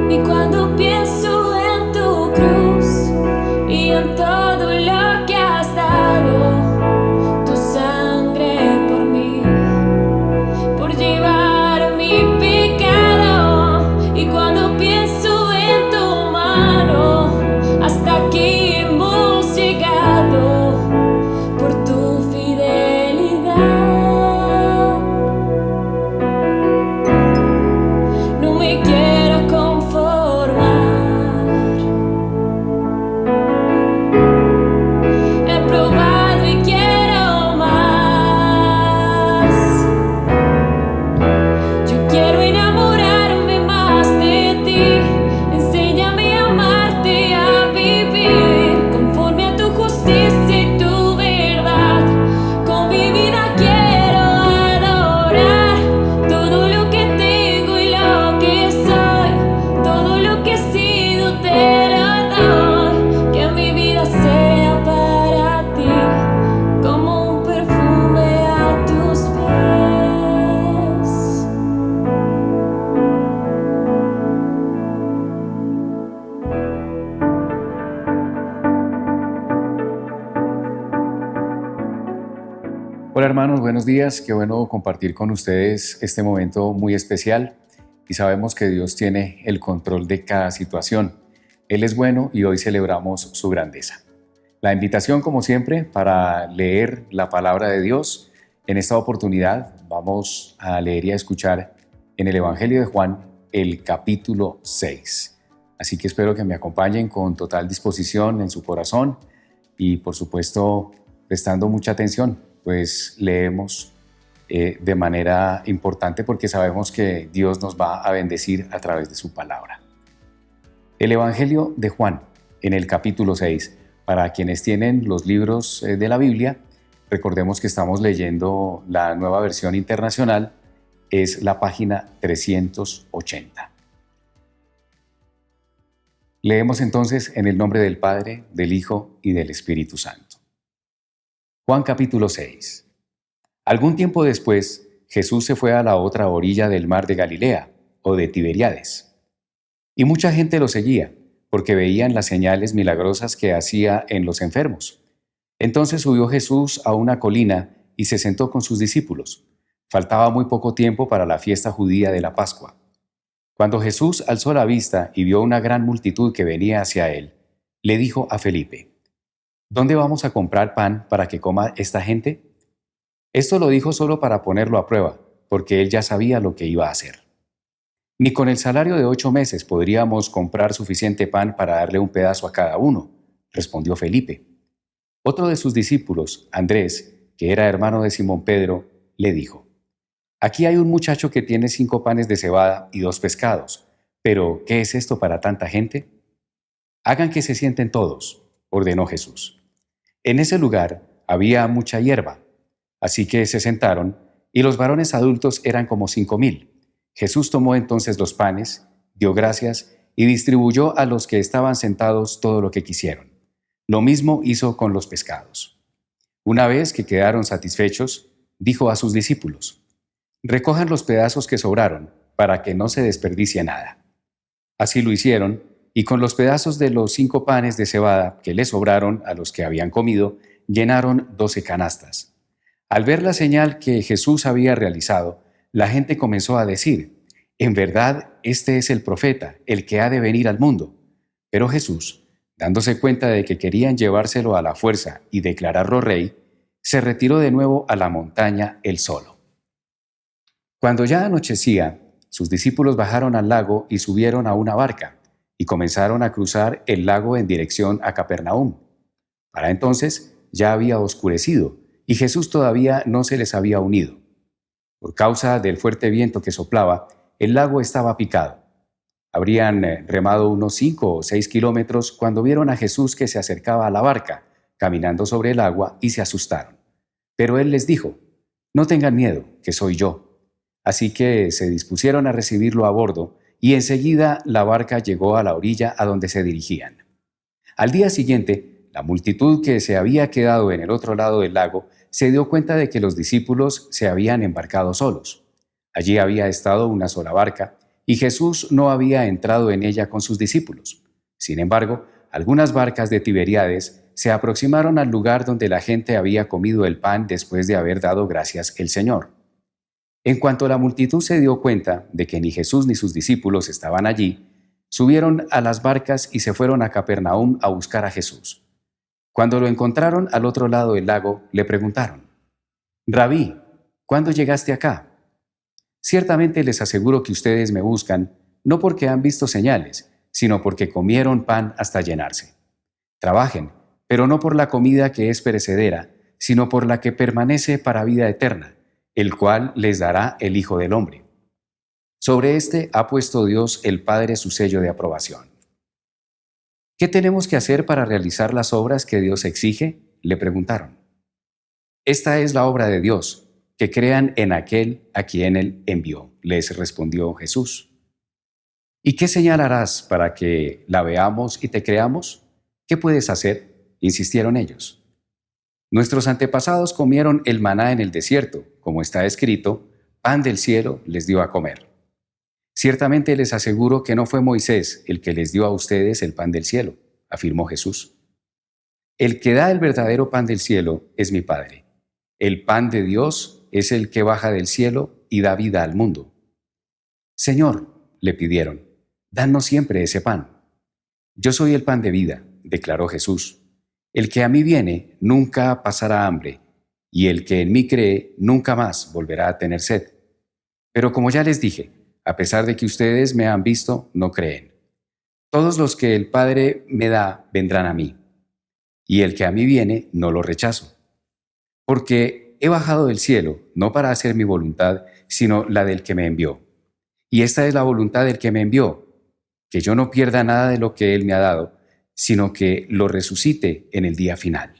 Y cuando pienso en tu cruz y en todo lo que has dado, tu sangre por mí, por llevar mi pecado. Y cuando pienso en tu mano, hasta aquí hemos llegado por tu fidelidad. No me quiero conformar. buenos días. Qué bueno compartir con ustedes este momento muy especial y sabemos que Dios tiene el control de cada situación. Él es bueno y hoy celebramos su grandeza. La invitación, como siempre, para leer la palabra de Dios. En esta oportunidad vamos a leer y a escuchar en el Evangelio de Juan el capítulo 6. Así que espero que me acompañen con total disposición en su corazón y, por supuesto, prestando mucha atención, pues leemos de manera importante porque sabemos que Dios nos va a bendecir a través de su palabra. El Evangelio de Juan, en el capítulo 6, para quienes tienen los libros de la Biblia, recordemos que estamos leyendo la Nueva Versión Internacional, es la página 380. Leemos entonces en el nombre del Padre, del Hijo y del Espíritu Santo. Juan capítulo 6. Algún tiempo después, Jesús se fue a la otra orilla del mar de Galilea, o de Tiberíades. Y mucha gente lo seguía, porque veían las señales milagrosas que hacía en los enfermos. Entonces subió Jesús a una colina y se sentó con sus discípulos. Faltaba muy poco tiempo para la fiesta judía de la Pascua. Cuando Jesús alzó la vista y vio una gran multitud que venía hacia él, le dijo a Felipe: ¿Dónde vamos a comprar pan para que coma esta gente? Esto lo dijo solo para ponerlo a prueba, porque él ya sabía lo que iba a hacer. Ni con el salario de 8 meses podríamos comprar suficiente pan para darle un pedazo a cada uno, respondió Felipe. Otro de sus discípulos, Andrés, que era hermano de Simón Pedro, le dijo: Aquí hay un muchacho que tiene 5 panes de cebada y 2 pescados, pero ¿qué es esto para tanta gente? Hagan que se sienten todos, ordenó Jesús. En ese lugar había mucha hierba, así que se sentaron, y los varones adultos eran como 5,000. Jesús tomó entonces los panes, dio gracias y distribuyó a los que estaban sentados todo lo que quisieron. Lo mismo hizo con los pescados. Una vez que quedaron satisfechos, dijo a sus discípulos: Recojan los pedazos que sobraron, para que no se desperdicie nada. Así lo hicieron, y con los pedazos de los 5 panes de cebada que les sobraron a los que habían comido, llenaron 12 canastas. Al ver la señal que Jesús había realizado, la gente comenzó a decir: En verdad, este es el profeta, el que ha de venir al mundo. Pero Jesús, dándose cuenta de que querían llevárselo a la fuerza y declararlo rey, se retiró de nuevo a la montaña él solo. Cuando ya anochecía, sus discípulos bajaron al lago y subieron a una barca, y comenzaron a cruzar el lago en dirección a Capernaum. Para entonces ya había oscurecido, y Jesús todavía no se les había unido. Por causa del fuerte viento que soplaba, el lago estaba picado. Habrían remado unos 5 o 6 kilómetros cuando vieron a Jesús que se acercaba a la barca, caminando sobre el agua, y se asustaron. Pero él les dijo: No tengan miedo, que soy yo. Así que se dispusieron a recibirlo a bordo, y enseguida la barca llegó a la orilla a donde se dirigían. Al día siguiente, la multitud que se había quedado en el otro lado del lago se dio cuenta de que los discípulos se habían embarcado solos. Allí había estado una sola barca, y Jesús no había entrado en ella con sus discípulos. Sin embargo, algunas barcas de Tiberíades se aproximaron al lugar donde la gente había comido el pan después de haber dado gracias el Señor. En cuanto la multitud se dio cuenta de que ni Jesús ni sus discípulos estaban allí, subieron a las barcas y se fueron a Capernaum a buscar a Jesús. Cuando lo encontraron al otro lado del lago, le preguntaron: Rabí, ¿cuándo llegaste acá? Ciertamente les aseguro que ustedes me buscan, no porque han visto señales, sino porque comieron pan hasta llenarse. Trabajen, pero no por la comida que es perecedera, sino por la que permanece para vida eterna, el cual les dará el Hijo del Hombre. Sobre este ha puesto Dios el Padre su sello de aprobación. ¿Qué tenemos que hacer para realizar las obras que Dios exige?, le preguntaron. Esta es la obra de Dios, que crean en aquel a quien Él envió, les respondió Jesús. ¿Y qué señal harás para que la veamos y te creamos? ¿Qué puedes hacer?, insistieron ellos. Nuestros antepasados comieron el maná en el desierto, como está escrito: pan del cielo les dio a comer. Ciertamente les aseguro que no fue Moisés el que les dio a ustedes el pan del cielo, afirmó Jesús. El que da el verdadero pan del cielo es mi Padre. el pan de Dios es el que baja del cielo y da vida al mundo. Señor, le pidieron, danos siempre ese pan. Yo soy el pan de vida, declaró Jesús. El que a mí viene nunca pasará hambre, y el que en mí cree nunca más volverá a tener sed. Pero como ya les dije, a pesar de que ustedes me han visto, no creen. Todos los que el Padre me da vendrán a mí, y el que a mí viene no lo rechazo. Porque he bajado del cielo no para hacer mi voluntad, sino la del que me envió. Y esta es la voluntad del que me envió, que yo no pierda nada de lo que él me ha dado, sino que lo resucite en el día final.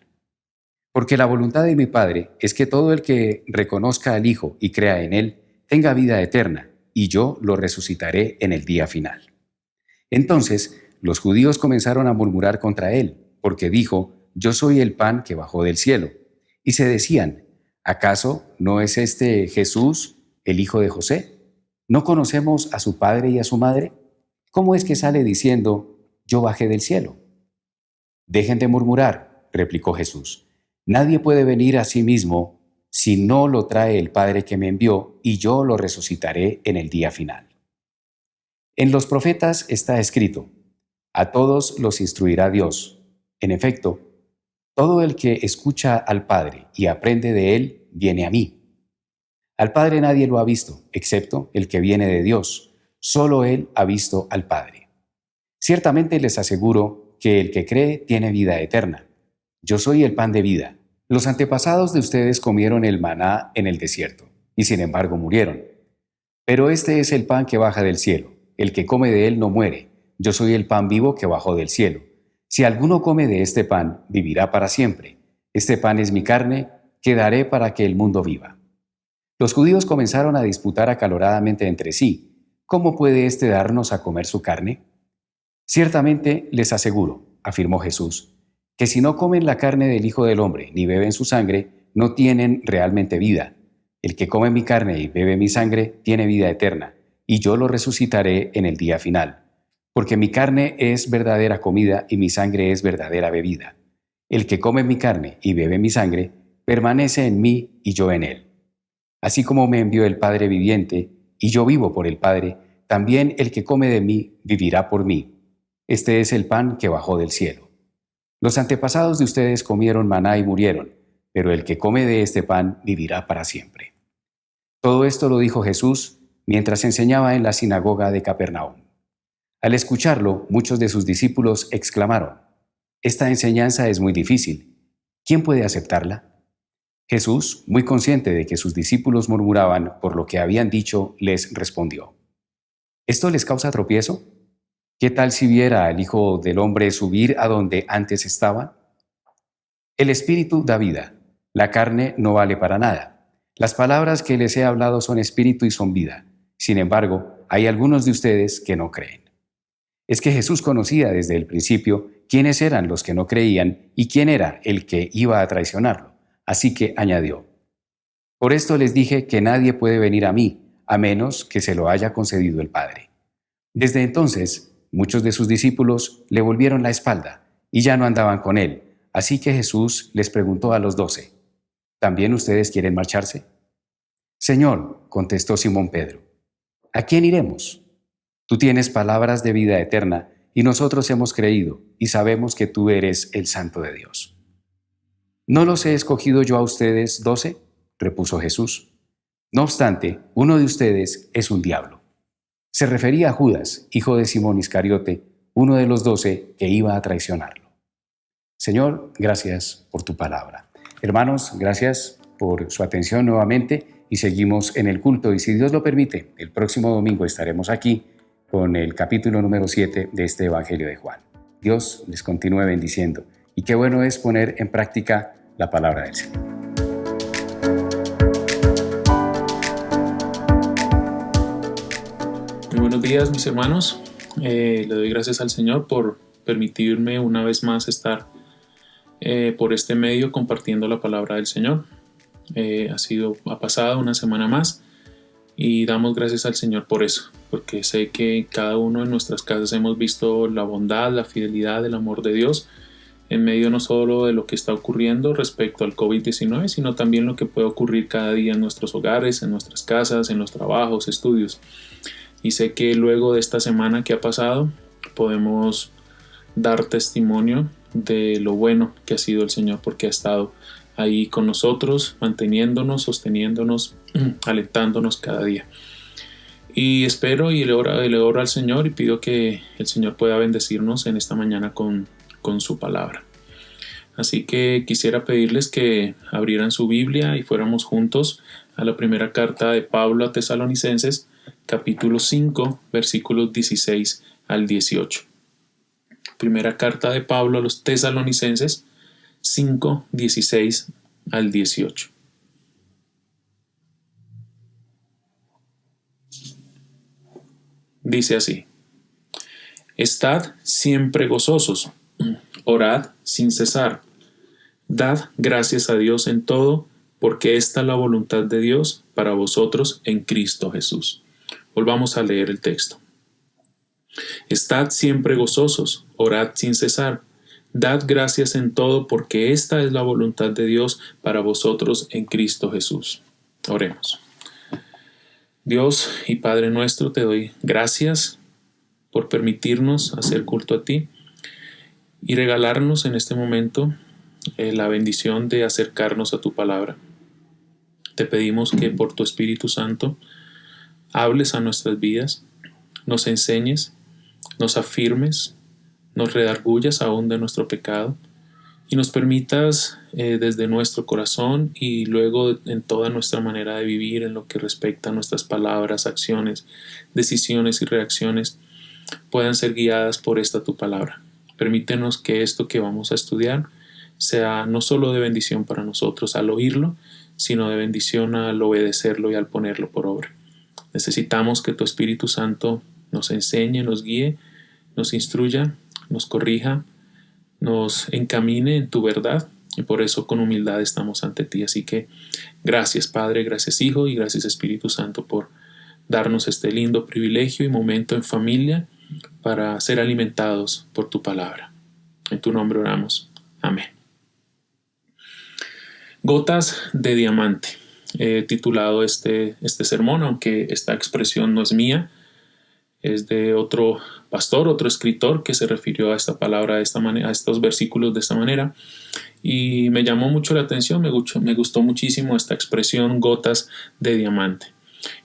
Porque la voluntad de mi Padre es que todo el que reconozca al Hijo y crea en él tenga vida eterna, y yo lo resucitaré en el día final. Entonces los judíos comenzaron a murmurar contra él, porque dijo, yo soy el pan que bajó del cielo. Y se decían, ¿acaso no es este Jesús, el hijo de José? ¿No conocemos a su padre y a su madre? ¿Cómo es que sale diciendo, yo bajé del cielo? Dejen de murmurar, replicó Jesús. Nadie puede venir a sí mismo si no lo trae el Padre que me envió, y yo lo resucitaré en el día final. En los profetas está escrito, a todos los instruirá Dios. En efecto, todo el que escucha al Padre y aprende de él, viene a mí. Al Padre nadie lo ha visto, excepto el que viene de Dios. Solo él ha visto al Padre. Ciertamente les aseguro que el que cree tiene vida eterna. Yo soy el pan de vida. Los antepasados de ustedes comieron el maná en el desierto, y sin embargo murieron. Pero este es el pan que baja del cielo. El que come de él no muere. Yo soy el pan vivo que bajó del cielo. Si alguno come de este pan, vivirá para siempre. Este pan es mi carne, que daré para que el mundo viva. Los judíos comenzaron a disputar acaloradamente entre sí. ¿Cómo puede éste darnos a comer su carne? Ciertamente les aseguro, afirmó Jesús, que si no comen la carne del Hijo del Hombre ni beben su sangre, no tienen realmente vida. El que come mi carne y bebe mi sangre tiene vida eterna, y yo lo resucitaré en el día final. Porque mi carne es verdadera comida y mi sangre es verdadera bebida. El que come mi carne y bebe mi sangre, permanece en mí y yo en él. Así como me envió el Padre viviente, y yo vivo por el Padre, también el que come de mí vivirá por mí. Este es el pan que bajó del cielo. Los antepasados de ustedes comieron maná y murieron, pero el que come de este pan vivirá para siempre. Todo esto lo dijo Jesús mientras enseñaba en la sinagoga de Capernaum. Al escucharlo, muchos de sus discípulos exclamaron, «Esta enseñanza es muy difícil. ¿Quién puede aceptarla?» Jesús, muy consciente de que sus discípulos murmuraban por lo que habían dicho, les respondió, ¿esto les causa tropiezo? ¿Qué tal si viera al Hijo del Hombre subir a donde antes estaba? El Espíritu da vida, la carne no vale para nada. Las palabras que les he hablado son espíritu y son vida. Sin embargo, hay algunos de ustedes que no creen. Es que Jesús conocía desde el principio quiénes eran los que no creían y quién era el que iba a traicionarlo. Así que añadió, por esto les dije que nadie puede venir a mí, a menos que se lo haya concedido el Padre. Desde entonces, muchos de sus discípulos le volvieron la espalda y ya no andaban con él. Así que Jesús les preguntó a los 12, ¿también ustedes quieren marcharse? Señor, contestó Simón Pedro, ¿a quién iremos? Tú tienes palabras de vida eterna y nosotros hemos creído y sabemos que tú eres el Santo de Dios. ¿No los he escogido yo a ustedes 12? Repuso Jesús. No obstante, uno de ustedes es un diablo. Se refería a Judas, hijo de Simón Iscariote, uno de los 12 que iba a traicionarlo. Señor, gracias por tu palabra. Hermanos, gracias por su atención nuevamente y seguimos en el culto. Y si Dios lo permite, el próximo domingo estaremos aquí con el capítulo número 7 de este Evangelio de Juan. Dios les continúe bendiciendo. Y qué bueno es poner en práctica la palabra del Señor. Muy buenos días, mis hermanos. Le doy gracias al Señor por permitirme una vez más estar por este medio compartiendo la palabra del Señor. Ha pasado una semana más y damos gracias al Señor por eso, porque sé que cada uno en nuestras casas hemos visto la bondad, la fidelidad, el amor de Dios en medio no solo de lo que está ocurriendo respecto al COVID-19, sino también lo que puede ocurrir cada día en nuestros hogares, en nuestras casas, en los trabajos, estudios. Y sé que luego de esta semana que ha pasado, podemos dar testimonio de lo bueno que ha sido el Señor, porque ha estado ahí con nosotros, manteniéndonos, sosteniéndonos, alentándonos cada día. Y espero y le oro al Señor y pido que el Señor pueda bendecirnos en esta mañana con su palabra. Así que quisiera pedirles que abrieran su Biblia y fuéramos juntos a la primera carta de Pablo a Tesalonicenses, capítulo 5, versículos 16 al 18. Primera carta de Pablo a los Tesalonicenses 5, 16 al 18. Dice así: Estad siempre gozosos, orad sin cesar, dad gracias a Dios en todo, porque esta es la voluntad de Dios para vosotros en Cristo Jesús. Volvamos a leer el texto. Estad siempre gozosos, orad sin cesar, dad gracias en todo, porque esta es la voluntad de Dios para vosotros en Cristo Jesús. Oremos. Dios y Padre nuestro, te doy gracias por permitirnos hacer culto a ti y regalarnos en este momento la bendición de acercarnos a tu palabra. Te pedimos que por tu Espíritu Santo hables a nuestras vidas, nos enseñes, nos afirmes, nos redarguyas aún de nuestro pecado y nos permitas desde nuestro corazón y luego en toda nuestra manera de vivir, en lo que respecta a nuestras palabras, acciones, decisiones y reacciones, puedan ser guiadas por esta tu palabra. Permítenos que esto que vamos a estudiar sea no solo de bendición para nosotros al oírlo, sino de bendición al obedecerlo y al ponerlo por obra. Necesitamos que tu Espíritu Santo nos enseñe, nos guíe, nos instruya, nos corrija, nos encamine en tu verdad, y por eso con humildad estamos ante ti. Así que gracias Padre, gracias Hijo y gracias Espíritu Santo por darnos este lindo privilegio y momento en familia para ser alimentados por tu palabra. En tu nombre oramos. Amén. Gotas de diamante. He titulado este sermón, aunque esta expresión no es mía, es de otro pastor, otro escritor que se refirió a esta palabra de esta manera, a estos versículos de esta manera, y me llamó mucho la atención, me gustó muchísimo esta expresión, gotas de diamante.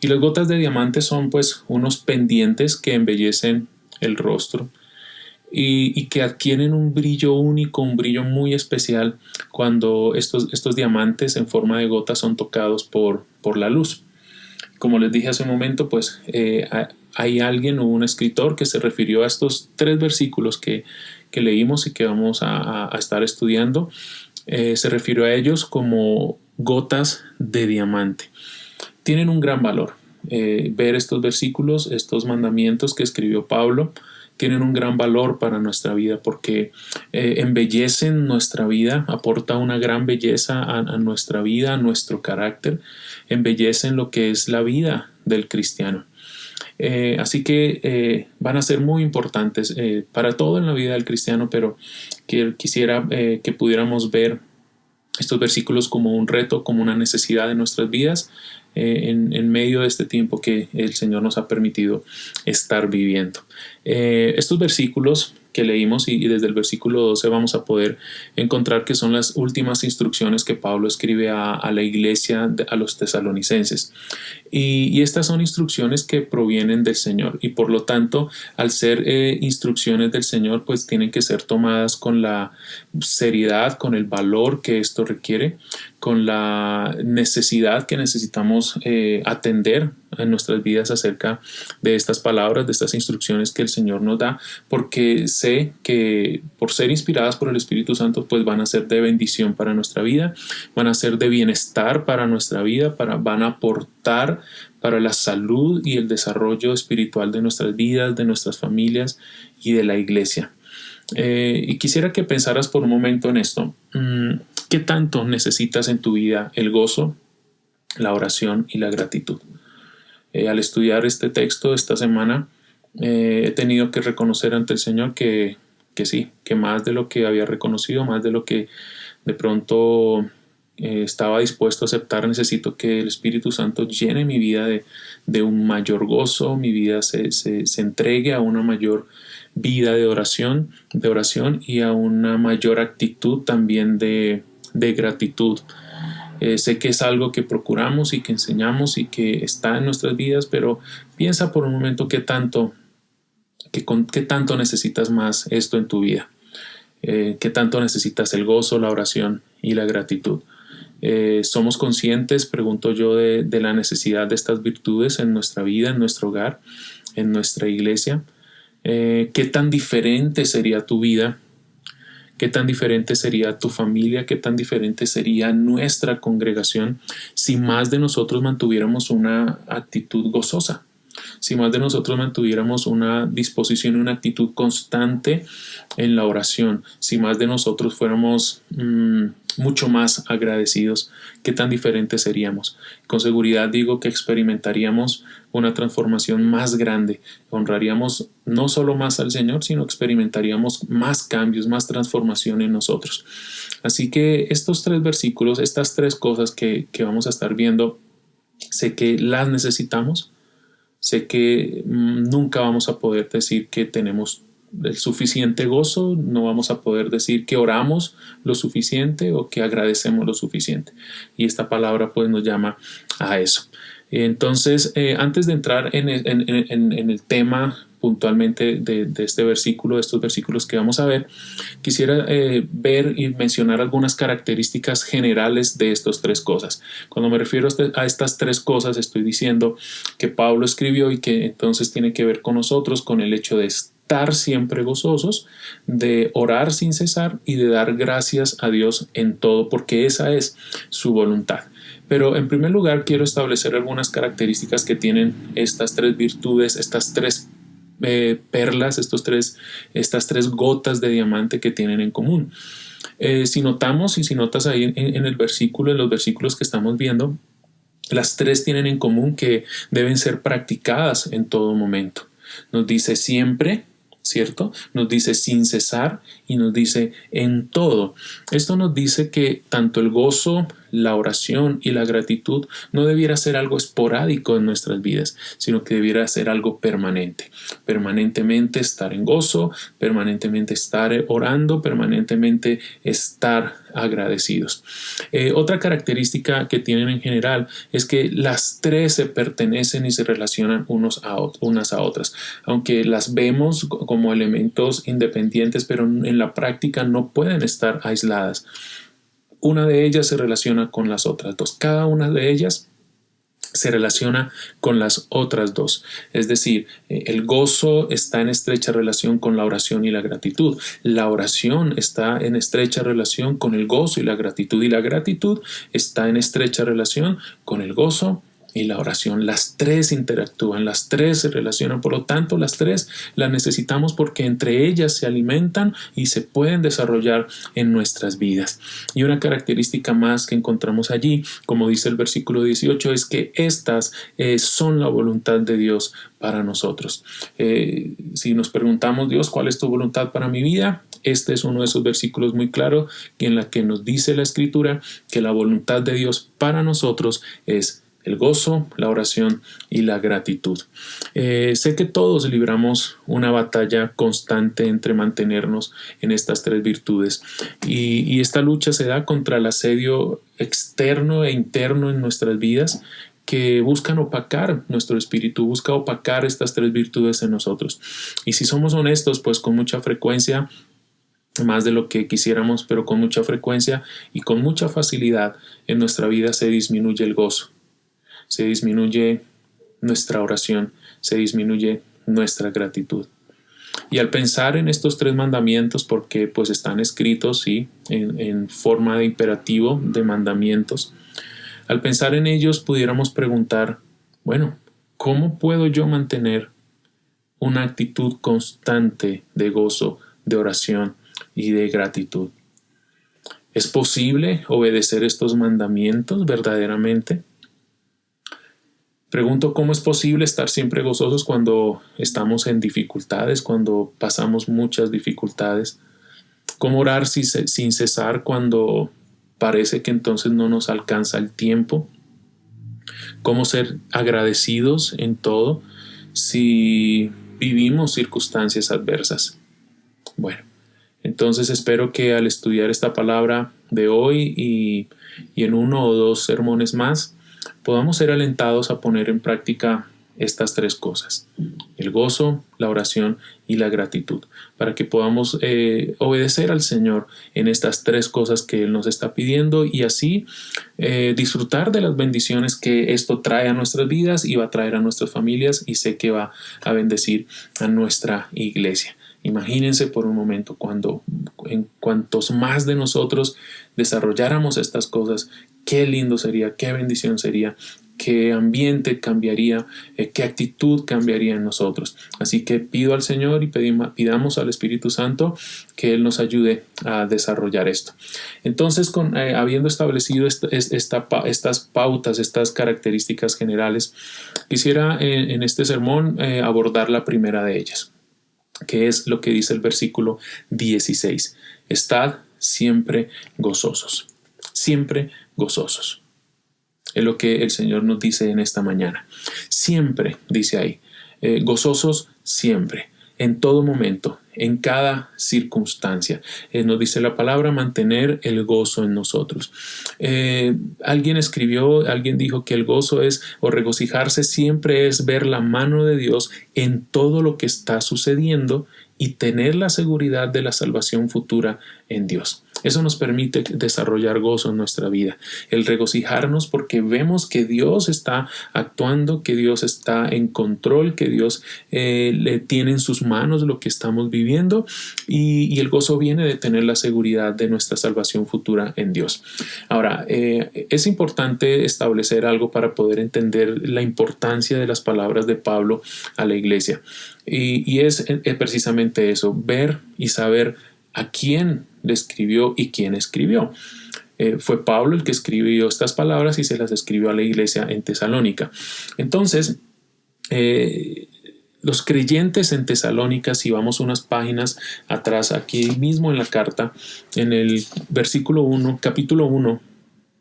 Y las gotas de diamante son pues unos pendientes que embellecen el rostro y que adquieren un brillo único, un brillo muy especial cuando estos diamantes en forma de gotas son tocados por la luz. Como les dije hace un momento, pues hay alguien o un escritor que se refirió a estos 3 versículos que leímos y que vamos a estar estudiando. Se refirió a ellos como gotas de diamante. Tienen un gran valor. Ver estos versículos, estos mandamientos que escribió Pablo, tienen un gran valor para nuestra vida porque embellecen nuestra vida, aporta una gran belleza a nuestra vida, a nuestro carácter, embellecen lo que es la vida del cristiano. Así que van a ser muy importantes para todo en la vida del cristiano, pero quisiera que pudiéramos ver estos versículos como un reto, como una necesidad de nuestras vidas en medio de este tiempo que el Señor nos ha permitido estar viviendo. Estos versículos que leímos y desde el versículo 12 vamos a poder encontrar que son las últimas instrucciones que Pablo escribe a la iglesia, a los tesalonicenses. Y estas son instrucciones que provienen del Señor y por lo tanto al ser instrucciones del Señor pues tienen que ser tomadas con la seriedad, con el valor que esto requiere, con la necesidad que necesitamos atender en nuestras vidas acerca de estas palabras, de estas instrucciones que el Señor nos da, porque sé que por ser inspiradas por el Espíritu Santo pues van a ser de bendición para nuestra vida, van a ser de bienestar para nuestra vida, van a aportar para la salud y el desarrollo espiritual de nuestras vidas, de nuestras familias y de la iglesia. Y quisiera que pensaras por un momento en esto. ¿Qué tanto necesitas en tu vida el gozo, la oración y la gratitud? Al estudiar este texto esta semana, he tenido que reconocer ante el Señor que sí, que más de lo que había reconocido, más de lo que de pronto estaba dispuesto a aceptar, necesito que el Espíritu Santo llene mi vida de un mayor gozo, mi vida se entregue a una mayor vida de oración y a una mayor actitud también de gratitud. Sé que es algo que procuramos y que enseñamos y que está en nuestras vidas, pero piensa por un momento qué tanto necesitas más esto en tu vida. Qué tanto necesitas el gozo, la oración y la gratitud. ¿Somos conscientes, pregunto yo, de la necesidad de estas virtudes en nuestra vida, en nuestro hogar, en nuestra iglesia? ¿Qué tan diferente sería tu vida? ¿Qué tan diferente sería tu familia? ¿Qué tan diferente sería nuestra congregación si más de nosotros mantuviéramos una actitud gozosa? Si más de nosotros mantuviéramos una disposición, una actitud constante en la oración, si más de nosotros fuéramos mucho más agradecidos, ¿qué tan diferentes seríamos? Con seguridad digo que experimentaríamos una transformación más grande, honraríamos no solo más al Señor, sino experimentaríamos más cambios, más transformación en nosotros. Así que estos 3 versículos, estas 3 cosas que vamos a estar viendo, sé que las necesitamos. Sé que nunca vamos a poder decir que tenemos el suficiente gozo, no vamos a poder decir que oramos lo suficiente o que agradecemos lo suficiente. Y esta palabra pues nos llama a eso. Entonces, antes de entrar en el tema puntualmente de este versículo, de estos versículos que vamos a ver, quisiera ver y mencionar algunas características generales de estas 3 cosas. Cuando me refiero a estas 3 cosas, estoy diciendo que Pablo escribió y que entonces tiene que ver con nosotros, con el hecho de estar siempre gozosos, de orar sin cesar y de dar gracias a Dios en todo, porque esa es su voluntad. Pero en primer lugar quiero establecer algunas características que tienen estas 3 virtudes, estas 3 perlas, estas 3 gotas de diamante que tienen en común. Si notas ahí en el versículo, en los versículos que estamos viendo, las 3 tienen en común que deben ser practicadas en todo momento. Nos dice siempre, ¿cierto? Nos dice sin cesar y nos dice en todo. Esto nos dice que tanto el gozo, la oración y la gratitud no debiera ser algo esporádico en nuestras vidas, sino que debiera ser algo permanente. Permanentemente estar en gozo, permanentemente estar orando, permanentemente estar agradecidos. Otra característica que tienen en general es que las 3 se pertenecen y se relacionan unas a otras. Aunque las vemos como elementos independientes, pero en la práctica no pueden estar aisladas. Una de ellas se relaciona con las otras 2. Cada una de ellas se relaciona con las otras 2. Es decir, el gozo está en estrecha relación con la oración y la gratitud. La oración está en estrecha relación con el gozo y la gratitud está en estrecha relación con el gozo y la oración. Las 3 interactúan, las 3 se relacionan, por lo tanto las 3 las necesitamos porque entre ellas se alimentan y se pueden desarrollar en nuestras vidas. Y una característica más que encontramos allí, como dice el versículo 18, es que estas son la voluntad de Dios para nosotros. Si nos preguntamos, Dios, ¿cuál es tu voluntad para mi vida? Este es uno de esos versículos muy claros en la que nos dice la Escritura que la voluntad de Dios para nosotros es el gozo, la oración y la gratitud. Sé que todos libramos una batalla constante entre mantenernos en estas 3 virtudes y esta lucha se da contra el asedio externo e interno en nuestras vidas que buscan opacar nuestro espíritu, busca opacar estas 3 virtudes en nosotros. Y si somos honestos, pues con mucha frecuencia, más de lo que quisiéramos, pero con mucha frecuencia y con mucha facilidad en nuestra vida se disminuye el gozo. Se disminuye nuestra oración, se disminuye nuestra gratitud. Y al pensar en estos 3 mandamientos, porque pues están escritos ¿sí? en forma de imperativo, de mandamientos, al pensar en ellos pudiéramos preguntar, bueno, ¿cómo puedo yo mantener una actitud constante de gozo, de oración y de gratitud? ¿Es posible obedecer estos mandamientos verdaderamente? Pregunto cómo es posible estar siempre gozosos cuando estamos en dificultades, cuando pasamos muchas dificultades. ¿Cómo orar sin cesar cuando parece que entonces no nos alcanza el tiempo? ¿Cómo ser agradecidos en todo si vivimos circunstancias adversas? Bueno, entonces espero que al estudiar esta palabra de hoy y en 1 o 2 sermones más, podamos ser alentados a poner en práctica estas 3 cosas: el gozo, la oración y la gratitud, para que podamos obedecer al Señor en estas 3 cosas que Él nos está pidiendo y así disfrutar de las bendiciones que esto trae a nuestras vidas y va a traer a nuestras familias, y sé que va a bendecir a nuestra iglesia. Imagínense por un momento en cuantos más de nosotros desarrolláramos estas cosas, qué lindo sería, qué bendición sería, qué ambiente cambiaría, qué actitud cambiaría en nosotros. Así que pido al Señor y pidamos al Espíritu Santo que Él nos ayude a desarrollar esto. Entonces, habiendo establecido estas pautas, estas características generales, quisiera en este sermón abordar la primera de ellas, que es lo que dice el versículo 16. Estad siempre gozosos. Siempre gozosos. Es lo que el Señor nos dice en esta mañana. Siempre, dice ahí, gozosos siempre, en todo momento, en cada circunstancia. Nos dice la palabra mantener el gozo en nosotros. Alguien dijo que el gozo es, o regocijarse siempre es ver la mano de Dios en todo lo que está sucediendo y tener la seguridad de la salvación futura en Dios. Eso nos permite desarrollar gozo en nuestra vida, el regocijarnos porque vemos que Dios está actuando, que Dios está en control, que Dios le tiene en sus manos lo que estamos viviendo, y el gozo viene de tener la seguridad de nuestra salvación futura en Dios. Ahora, es importante establecer algo para poder entender la importancia de las palabras de Pablo a la iglesia, y es precisamente eso: ver y saber a quién le escribió y quién escribió. Fue Pablo el que escribió estas palabras y se las escribió a la iglesia en Tesalónica. Entonces, los creyentes en Tesalónica, si vamos unas páginas atrás, aquí mismo en la carta, en el versículo 1, capítulo 1,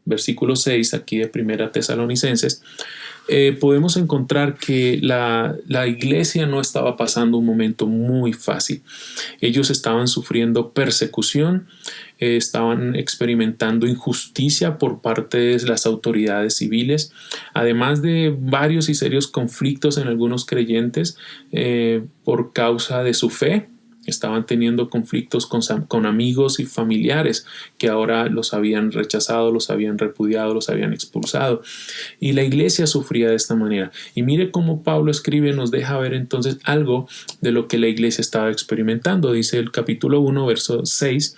versículo 6, aquí de Primera Tesalonicenses, podemos encontrar que la iglesia no estaba pasando un momento muy fácil. Ellos estaban sufriendo persecución, estaban experimentando injusticia por parte de las autoridades civiles, además de varios y serios conflictos en algunos creyentes por causa de su fe. Estaban teniendo conflictos con amigos y familiares que ahora los habían rechazado, los habían repudiado, los habían expulsado. Y la iglesia sufría de esta manera. Y mire cómo Pablo escribe, nos deja ver entonces algo de lo que la iglesia estaba experimentando. Dice el capítulo 1, verso 6,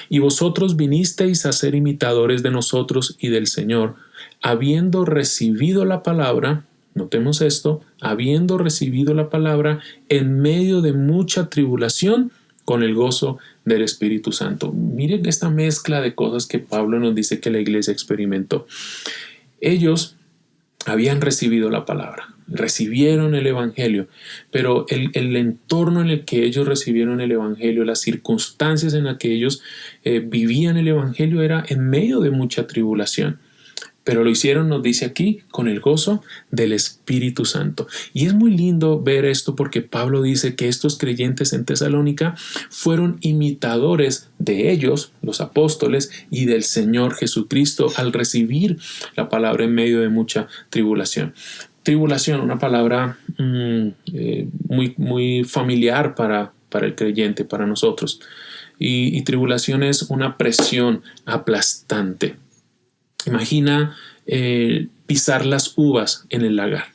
y vosotros vinisteis a ser imitadores de nosotros y del Señor, habiendo recibido la palabra. Notemos esto: habiendo recibido la palabra en medio de mucha tribulación, con el gozo del Espíritu Santo. Miren esta mezcla de cosas que Pablo nos dice que la iglesia experimentó. Ellos habían recibido la palabra, recibieron el Evangelio, pero el entorno en el que ellos recibieron el Evangelio, las circunstancias en las que ellos vivían el Evangelio, era en medio de mucha tribulación. Pero lo hicieron, nos dice aquí, con el gozo del Espíritu Santo. Y es muy lindo ver esto porque Pablo dice que estos creyentes en Tesalónica fueron imitadores de ellos, los apóstoles, y del Señor Jesucristo al recibir la palabra en medio de mucha tribulación. Tribulación, una palabra muy familiar para el creyente, para nosotros. Y tribulación es una presión aplastante. Imagina pisar las uvas en el lagar.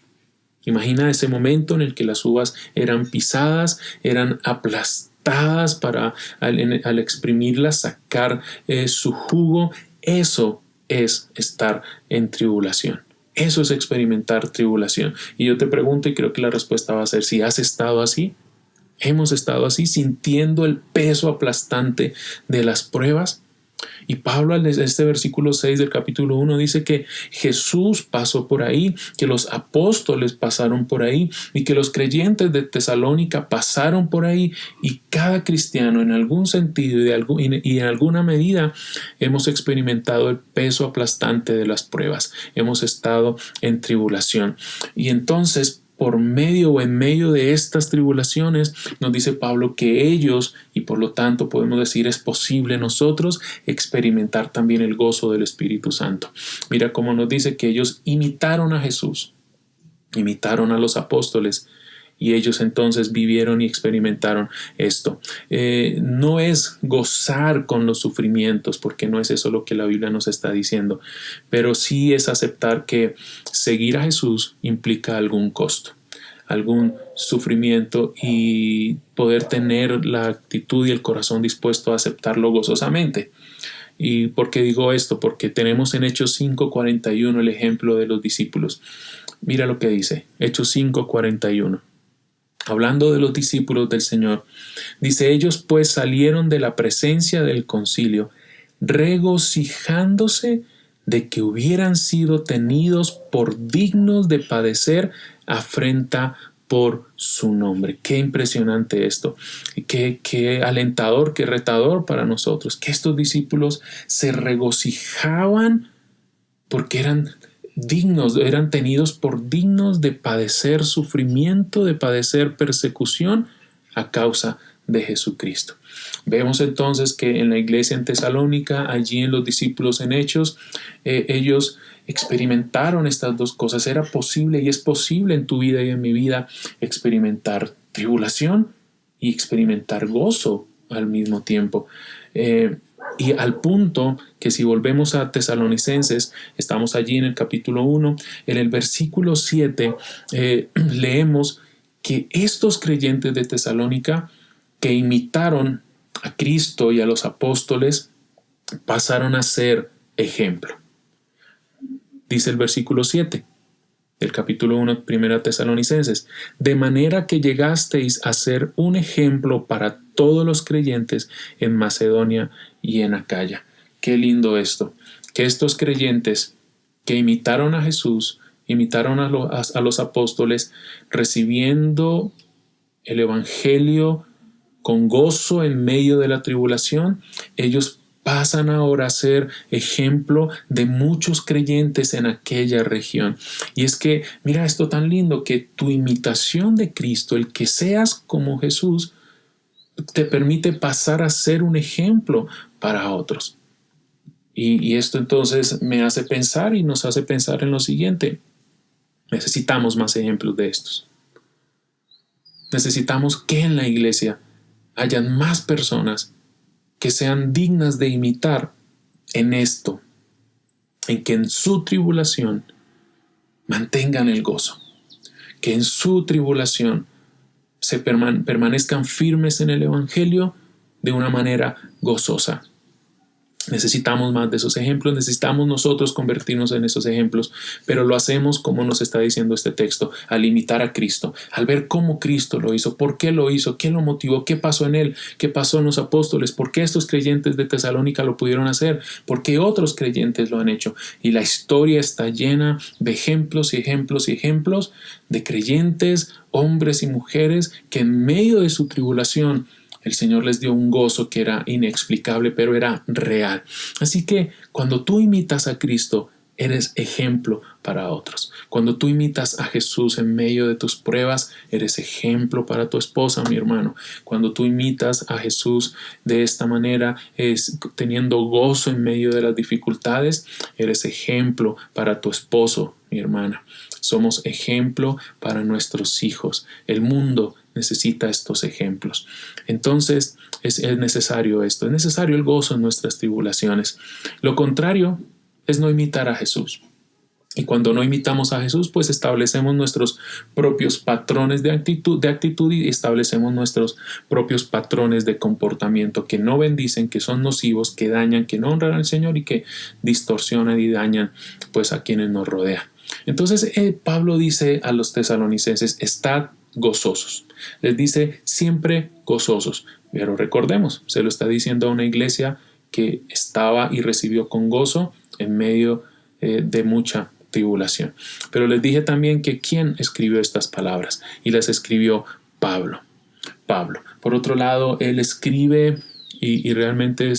Imagina ese momento en el que las uvas eran pisadas, eran aplastadas para al exprimirlas sacar su jugo. Eso es estar en tribulación. Eso es experimentar tribulación. Y yo te pregunto, y creo que la respuesta va a ser si has estado así. ¿Hemos estado así sintiendo el peso aplastante de las pruebas? Y Pablo en este versículo 6 del capítulo 1 dice que Jesús pasó por ahí, que los apóstoles pasaron por ahí y que los creyentes de Tesalónica pasaron por ahí, y cada cristiano en algún sentido y en alguna medida hemos experimentado el peso aplastante de las pruebas, hemos estado en tribulación. Y entonces, por medio o en medio de estas tribulaciones, nos dice Pablo que ellos, y por lo tanto podemos decir es posible nosotros experimentar también el gozo del Espíritu Santo. Mira cómo nos dice que ellos imitaron a Jesús, imitaron a los apóstoles, y ellos entonces vivieron y experimentaron esto. No es gozar con los sufrimientos, porque no es eso lo que la Biblia nos está diciendo, pero sí es aceptar que seguir a Jesús implica algún costo, algún sufrimiento, y poder tener la actitud y el corazón dispuesto a aceptarlo gozosamente. ¿Y por qué digo esto? Porque tenemos en Hechos 5:41 el ejemplo de los discípulos. Mira lo que dice, Hechos 5:41. Hablando de los discípulos del Señor, dice: ellos pues salieron de la presencia del concilio, regocijándose de que hubieran sido tenidos por dignos de padecer afrenta por su nombre. Qué impresionante esto, qué alentador, qué retador para nosotros, que estos discípulos se regocijaban porque eran dignos, eran tenidos por dignos de padecer sufrimiento, de padecer persecución a causa de Jesucristo. Vemos entonces que en la iglesia en Tesalónica, allí en los discípulos en Hechos, ellos experimentaron estas dos cosas. Era posible y es posible en tu vida y en mi vida experimentar tribulación y experimentar gozo al mismo tiempo. Y al punto que si volvemos a Tesalonicenses, estamos allí en el capítulo 1, en el versículo 7, leemos que estos creyentes de Tesalónica que imitaron a Cristo y a los apóstoles pasaron a ser ejemplo. Dice el versículo 7 del capítulo 1, primera Tesalonicenses: de manera que llegasteis a ser un ejemplo para todos los creyentes en Macedonia y en Acaya. Qué lindo esto, que estos creyentes que imitaron a Jesús, imitaron a los apóstoles, recibiendo el evangelio con gozo en medio de la tribulación, ellos pasan ahora a ser ejemplo de muchos creyentes en aquella región. Y es que, mira esto tan lindo, que tu imitación de Cristo, el que seas como Jesús, te permite pasar a ser un ejemplo para otros. Y esto entonces me hace pensar y nos hace pensar en lo siguiente: necesitamos más ejemplos de estos. Necesitamos que en la iglesia hayan más personas que sean dignas de imitar en esto, en que en su tribulación mantengan el gozo, que en su tribulación se permanezcan firmes en el evangelio de una manera gozosa. Necesitamos más de esos ejemplos, necesitamos nosotros convertirnos en esos ejemplos, pero lo hacemos como nos está diciendo este texto, al imitar a Cristo, al ver cómo Cristo lo hizo, por qué lo hizo, qué lo motivó, qué pasó en él, qué pasó en los apóstoles, por qué estos creyentes de Tesalónica lo pudieron hacer, por qué otros creyentes lo han hecho. Y la historia está llena de ejemplos y ejemplos y ejemplos de creyentes, hombres y mujeres, que en medio de su tribulación el Señor les dio un gozo que era inexplicable, pero era real. Así que cuando tú imitas a Cristo, eres ejemplo para otros. Cuando tú imitas a Jesús en medio de tus pruebas, eres ejemplo para tu esposa, mi hermano. Cuando tú imitas a Jesús de esta manera, teniendo gozo en medio de las dificultades, eres ejemplo para tu esposo, mi hermana. Somos ejemplo para nuestros hijos. El mundo necesita estos ejemplos. Entonces es necesario esto, es necesario el gozo en nuestras tribulaciones. Lo contrario es no imitar a Jesús. Y cuando no imitamos a Jesús, pues establecemos nuestros propios patrones de actitud y establecemos nuestros propios patrones de comportamiento que no bendicen, que son nocivos, que dañan, que no honran al Señor y que distorsionan y dañan pues a quienes nos rodean. Entonces Pablo dice a los tesalonicenses: estad gozosos. Les dice siempre gozosos. Pero recordemos, se lo está diciendo a una iglesia que estaba y recibió con gozo en medio de mucha tribulación. Pero les dije también que quién escribió estas palabras, y las escribió Pablo. Por otro lado, él escribe y realmente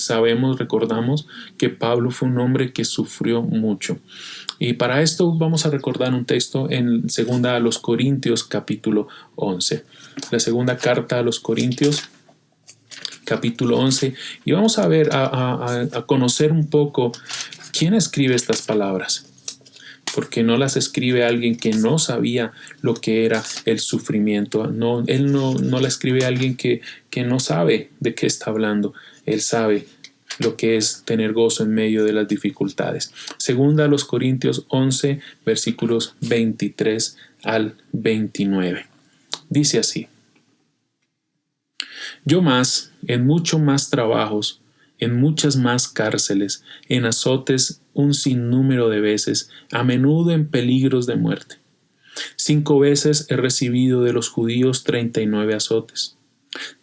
recordamos que Pablo fue un hombre que sufrió mucho. Y para esto vamos a recordar un texto en 2 a los Corintios capítulo 11. La segunda carta a los Corintios capítulo 11. Y vamos a ver, a conocer un poco quién escribe estas palabras. Porque no las escribe alguien que no sabía lo que era el sufrimiento. Él no la escribe alguien que no sabe de qué está hablando. Él sabe lo que es tener gozo en medio de las dificultades. Segunda a los Corintios 11, versículos 23 al 29. Dice así: Yo más, en mucho más trabajos, en muchas más cárceles, en azotes un sinnúmero de veces, a menudo en peligros de muerte. 5 veces he recibido de los judíos 39 azotes.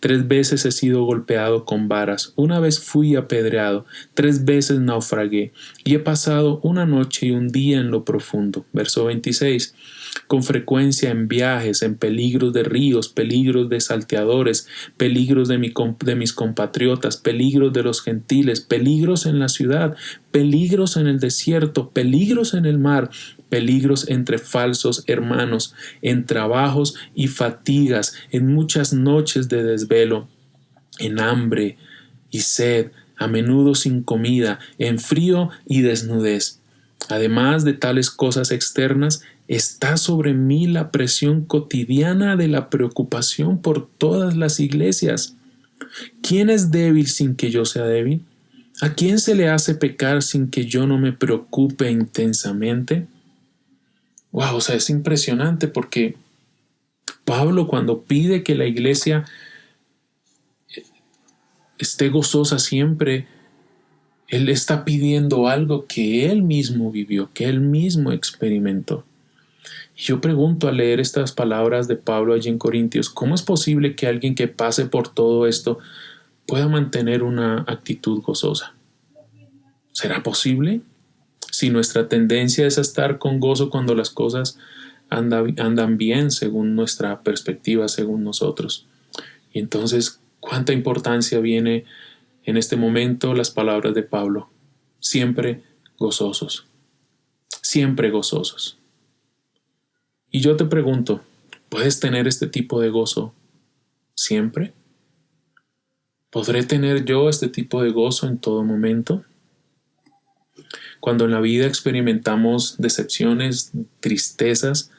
3 veces he sido golpeado con varas, 1 vez fui apedreado, 3 veces naufragué, y he pasado una noche y un día en lo profundo. Verso 26. Con frecuencia en viajes, en peligros de ríos, peligros de salteadores, peligros de mis compatriotas, peligros de los gentiles, peligros en la ciudad, peligros en el desierto, peligros en el mar, peligros entre falsos hermanos, en trabajos y fatigas, en muchas noches de desvelo, en hambre y sed, a menudo sin comida, en frío y desnudez. Además de tales cosas externas, está sobre mí la presión cotidiana de la preocupación por todas las iglesias. ¿Quién es débil sin que yo sea débil? ¿A quién se le hace pecar sin que yo no me preocupe intensamente? Wow, o sea, es impresionante porque Pablo, cuando pide que la iglesia esté gozosa siempre, él está pidiendo algo que él mismo vivió, que él mismo experimentó. Y yo pregunto al leer estas palabras de Pablo allí en Corintios, ¿cómo es posible que alguien que pase por todo esto pueda mantener una actitud gozosa? ¿Será posible? Si nuestra tendencia es a estar con gozo cuando las cosas andan bien según nuestra perspectiva, según nosotros. Y entonces, ¿cuánta importancia viene en este momento las palabras de Pablo? Siempre gozosos. Siempre gozosos. Y yo te pregunto, ¿puedes tener este tipo de gozo siempre? ¿Podré tener yo este tipo de gozo en todo momento? Cuando en la vida experimentamos decepciones, tristezas,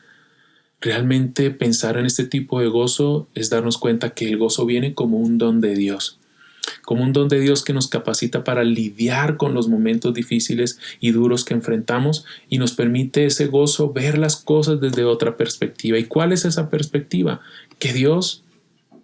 realmente pensar en este tipo de gozo es darnos cuenta que el gozo viene como un don de Dios. Como un don de Dios que nos capacita para lidiar con los momentos difíciles y duros que enfrentamos y nos permite ese gozo ver las cosas desde otra perspectiva. ¿Y cuál es esa perspectiva? Que Dios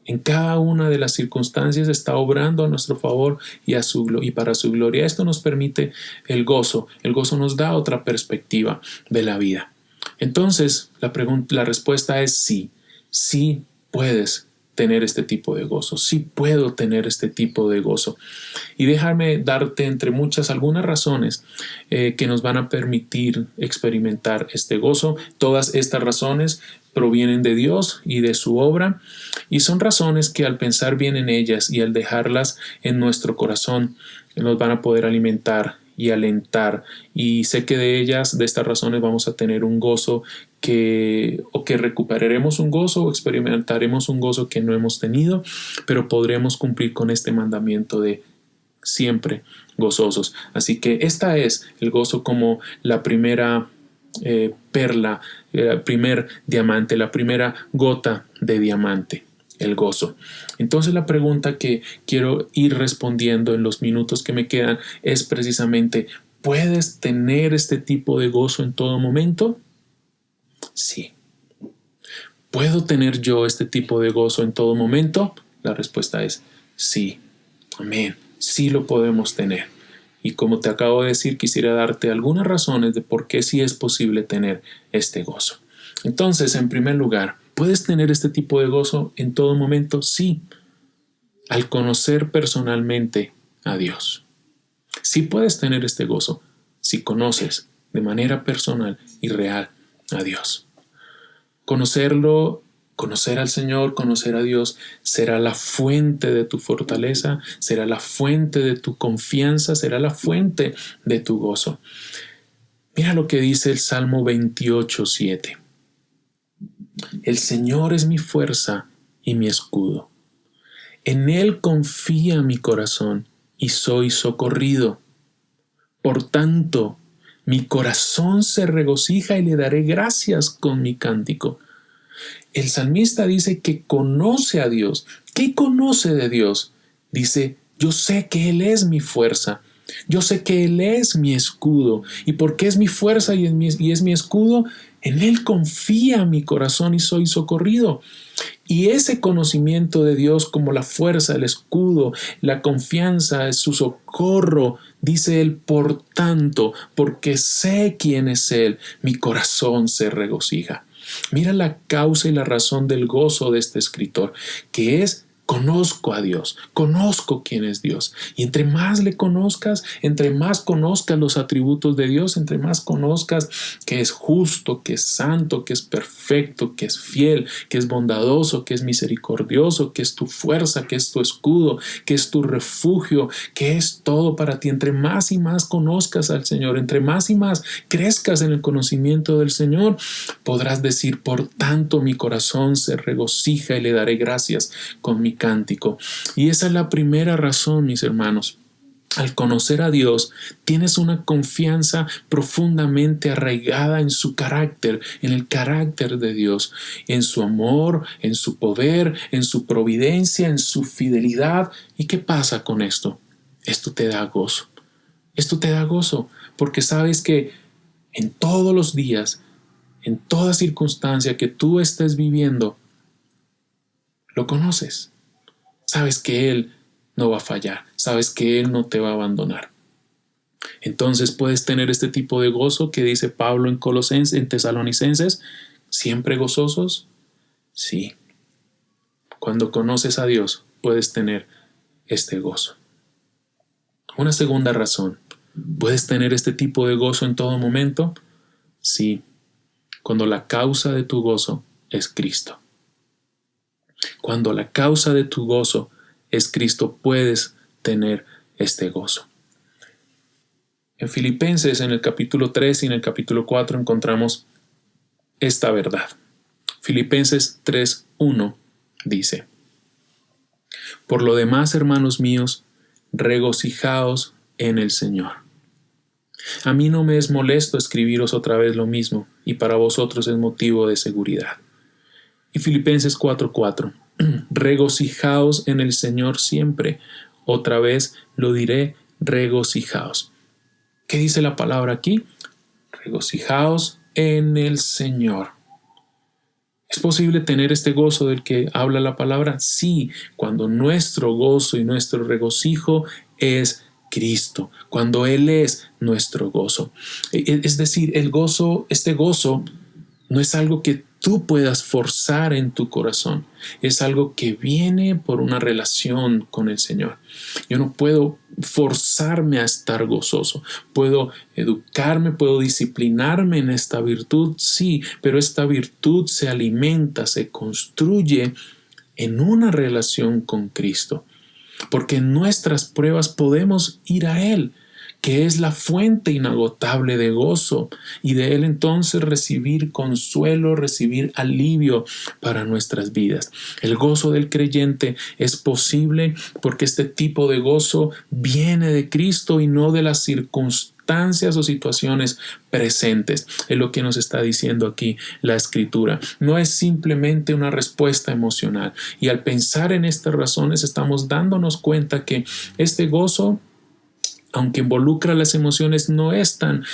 en cada una de las circunstancias está obrando a nuestro favor y para su gloria. Esto nos permite el gozo. El gozo nos da otra perspectiva de la vida. Entonces, la respuesta es sí. Sí puedes tener este tipo de gozo. Sí puedo tener este tipo de gozo. Y déjame darte entre muchas algunas razones que nos van a permitir experimentar este gozo. Todas estas razones provienen de Dios y de su obra, y son razones que al pensar bien en ellas y al dejarlas en nuestro corazón nos van a poder alimentar y alentar, y sé que de estas razones vamos a tener un gozo que recuperaremos un gozo o experimentaremos un gozo que no hemos tenido, pero podremos cumplir con este mandamiento de siempre gozosos. Así que esta es el gozo como la primera perla, el primer diamante, la primera gota de diamante, el gozo. Entonces la pregunta que quiero ir respondiendo en los minutos que me quedan es precisamente, ¿puedes tener este tipo de gozo en todo momento? Sí. ¿Puedo tener yo este tipo de gozo en todo momento? La respuesta es sí. Amén. Sí lo podemos tener. Y como te acabo de decir, quisiera darte algunas razones de por qué sí es posible tener este gozo. Entonces, en primer lugar, ¿puedes tener este tipo de gozo en todo momento? Sí. Al conocer personalmente a Dios. Sí puedes tener este gozo si conoces de manera personal y real a Dios. Conocerlo, conocer al Señor, conocer a Dios, será la fuente de tu fortaleza, será la fuente de tu confianza, será la fuente de tu gozo. Mira lo que dice el Salmo 28:7. El Señor es mi fuerza y mi escudo. En Él confía mi corazón y soy socorrido. Por tanto, mi corazón se regocija y le daré gracias con mi cántico. El salmista dice que conoce a Dios. ¿Qué conoce de Dios? Dice, yo sé que Él es mi fuerza. Yo sé que Él es mi escudo. ¿Y por qué es mi fuerza y es mi escudo? En Él confía mi corazón y soy socorrido. Y ese conocimiento de Dios como la fuerza, el escudo, la confianza, su socorro, dice Él, por tanto, porque sé quién es Él, mi corazón se regocija. Mira la causa y la razón del gozo de este escritor, que es: conozco a Dios, conozco quién es Dios. Y entre más le conozcas, entre más conozcas los atributos de Dios, entre más conozcas que es justo, que es santo, que es perfecto, que es fiel, que es bondadoso, que es misericordioso, que es tu fuerza, que es tu escudo, que es tu refugio, que es todo para ti. Entre más y más conozcas al Señor, entre más y más crezcas en el conocimiento del Señor, podrás decir: por tanto mi corazón se regocija y le daré gracias con mi cántico. Y esa es la primera razón, mis hermanos. Al conocer a Dios, tienes una confianza profundamente arraigada en su carácter, en el carácter de Dios, en su amor, en su poder, en su providencia, en su fidelidad. ¿Y qué pasa con esto? Esto te da gozo. Esto te da gozo porque sabes que en todos los días, en toda circunstancia que tú estés viviendo, lo conoces. Sabes que Él no va a fallar, sabes que Él no te va a abandonar. Entonces puedes tener este tipo de gozo que dice Pablo en Tesalonicenses: ¿siempre gozosos? Sí. Cuando conoces a Dios, puedes tener este gozo. Una segunda razón: ¿puedes tener este tipo de gozo en todo momento? Sí. Cuando la causa de tu gozo es Cristo. Cuando la causa de tu gozo es Cristo, puedes tener este gozo. En Filipenses, en el capítulo 3 y en el capítulo 4, encontramos esta verdad. Filipenses 3:1 dice: por lo demás, hermanos míos, regocijaos en el Señor. A mí no me es molesto escribiros otra vez lo mismo, y para vosotros es motivo de seguridad. Y Filipenses 4:4, regocijaos en el Señor siempre. Otra vez lo diré, regocijaos. ¿Qué dice la palabra aquí? Regocijaos en el Señor. ¿Es posible tener este gozo del que habla la palabra? Sí, cuando nuestro gozo y nuestro regocijo es Cristo, cuando Él es nuestro gozo. Es decir, este gozo no es algo que tú puedas forzar en tu corazón, es algo que viene por una relación con el Señor. Yo no puedo forzarme a estar gozoso, puedo educarme, puedo disciplinarme en esta virtud, sí, pero esta virtud se alimenta, se construye en una relación con Cristo, porque en nuestras pruebas podemos ir a Él, que es la fuente inagotable de gozo, y de Él entonces recibir consuelo, recibir alivio para nuestras vidas. El gozo del creyente es posible porque este tipo de gozo viene de Cristo y no de las circunstancias o situaciones presentes. Es lo que nos está diciendo aquí la Escritura. No es simplemente una respuesta emocional. Y al pensar en estas razones estamos dándonos cuenta que este gozo, aunque involucra las emociones, no es tan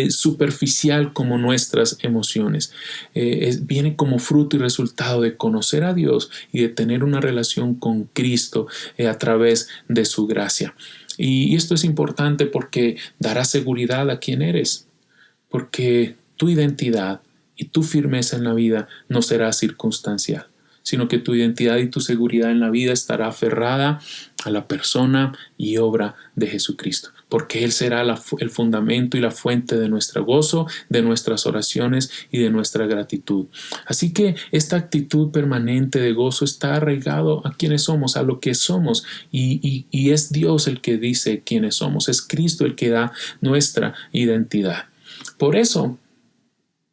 superficial como nuestras emociones. Viene como fruto y resultado de conocer a Dios y de tener una relación con Cristo a través de su gracia. Y esto es importante porque dará seguridad a quien eres, porque tu identidad y tu firmeza en la vida no será circunstancial, sino que tu identidad y tu seguridad en la vida estará aferrada a la persona y obra de Jesucristo. porque Él será el fundamento y la fuente de nuestro gozo, de nuestras oraciones y de nuestra gratitud. Así que esta actitud permanente de gozo está arraigado a quienes somos, a lo que somos, y es Dios el que dice quiénes somos, es Cristo el que da nuestra identidad. Por eso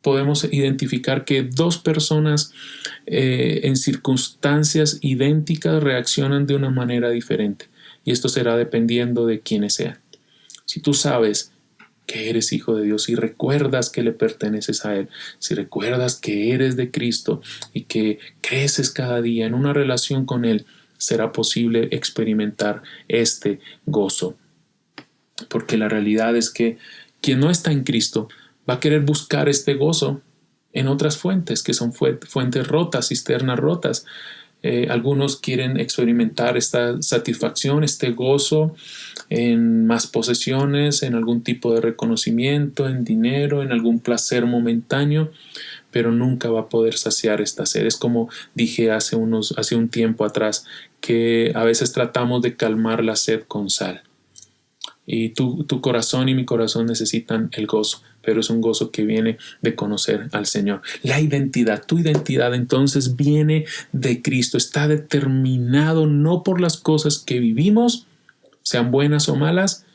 podemos identificar que dos personas en circunstancias idénticas reaccionan de una manera diferente, y esto será dependiendo de quiénes sean. Si tú sabes que eres hijo de Dios y recuerdas que le perteneces a Él, si recuerdas que eres de Cristo y que creces cada día en una relación con Él, será posible experimentar este gozo. Porque la realidad es que quien no está en Cristo va a querer buscar este gozo en otras fuentes, que son fuentes rotas, cisternas rotas. Algunos quieren experimentar esta satisfacción, este gozo en más posesiones, en algún tipo de reconocimiento, en dinero, en algún placer momentáneo, pero nunca va a poder saciar esta sed. Es como dije hace un tiempo atrás, que a veces tratamos de calmar la sed con sal. Y tu corazón y mi corazón necesitan el gozo, pero es un gozo que viene de conocer al Señor. La identidad, tu identidad entonces viene de Cristo, está determinado no por las cosas que vivimos, sean buenas o malas.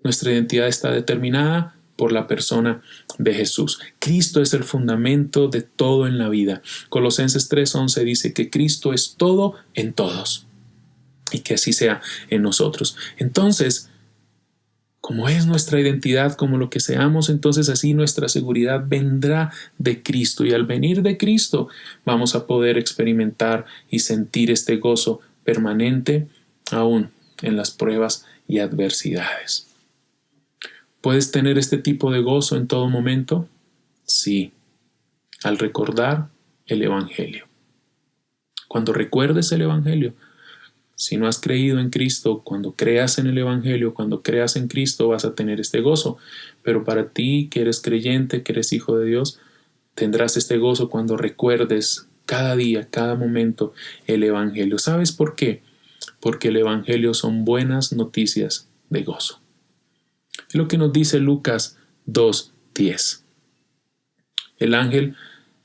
Nuestra identidad está determinada por la persona de Jesús. Cristo es el fundamento de todo en la vida. Colosenses 3:11 dice que Cristo es todo en todos, y que así sea en nosotros. Entonces, como es nuestra identidad, como lo que seamos, entonces así nuestra seguridad vendrá de Cristo, y al venir de Cristo vamos a poder experimentar y sentir este gozo permanente aún en las pruebas y adversidades. ¿Puedes tener este tipo de gozo en todo momento? Sí, al recordar el Evangelio. Cuando recuerdes el Evangelio, si no has creído en Cristo, cuando creas en el Evangelio, cuando creas en Cristo, vas a tener este gozo. Pero para ti, que eres creyente, que eres hijo de Dios, tendrás este gozo cuando recuerdes cada día, cada momento el Evangelio. ¿Sabes por qué? Porque el Evangelio son buenas noticias de gozo. Es lo que nos dice Lucas 2:10. El ángel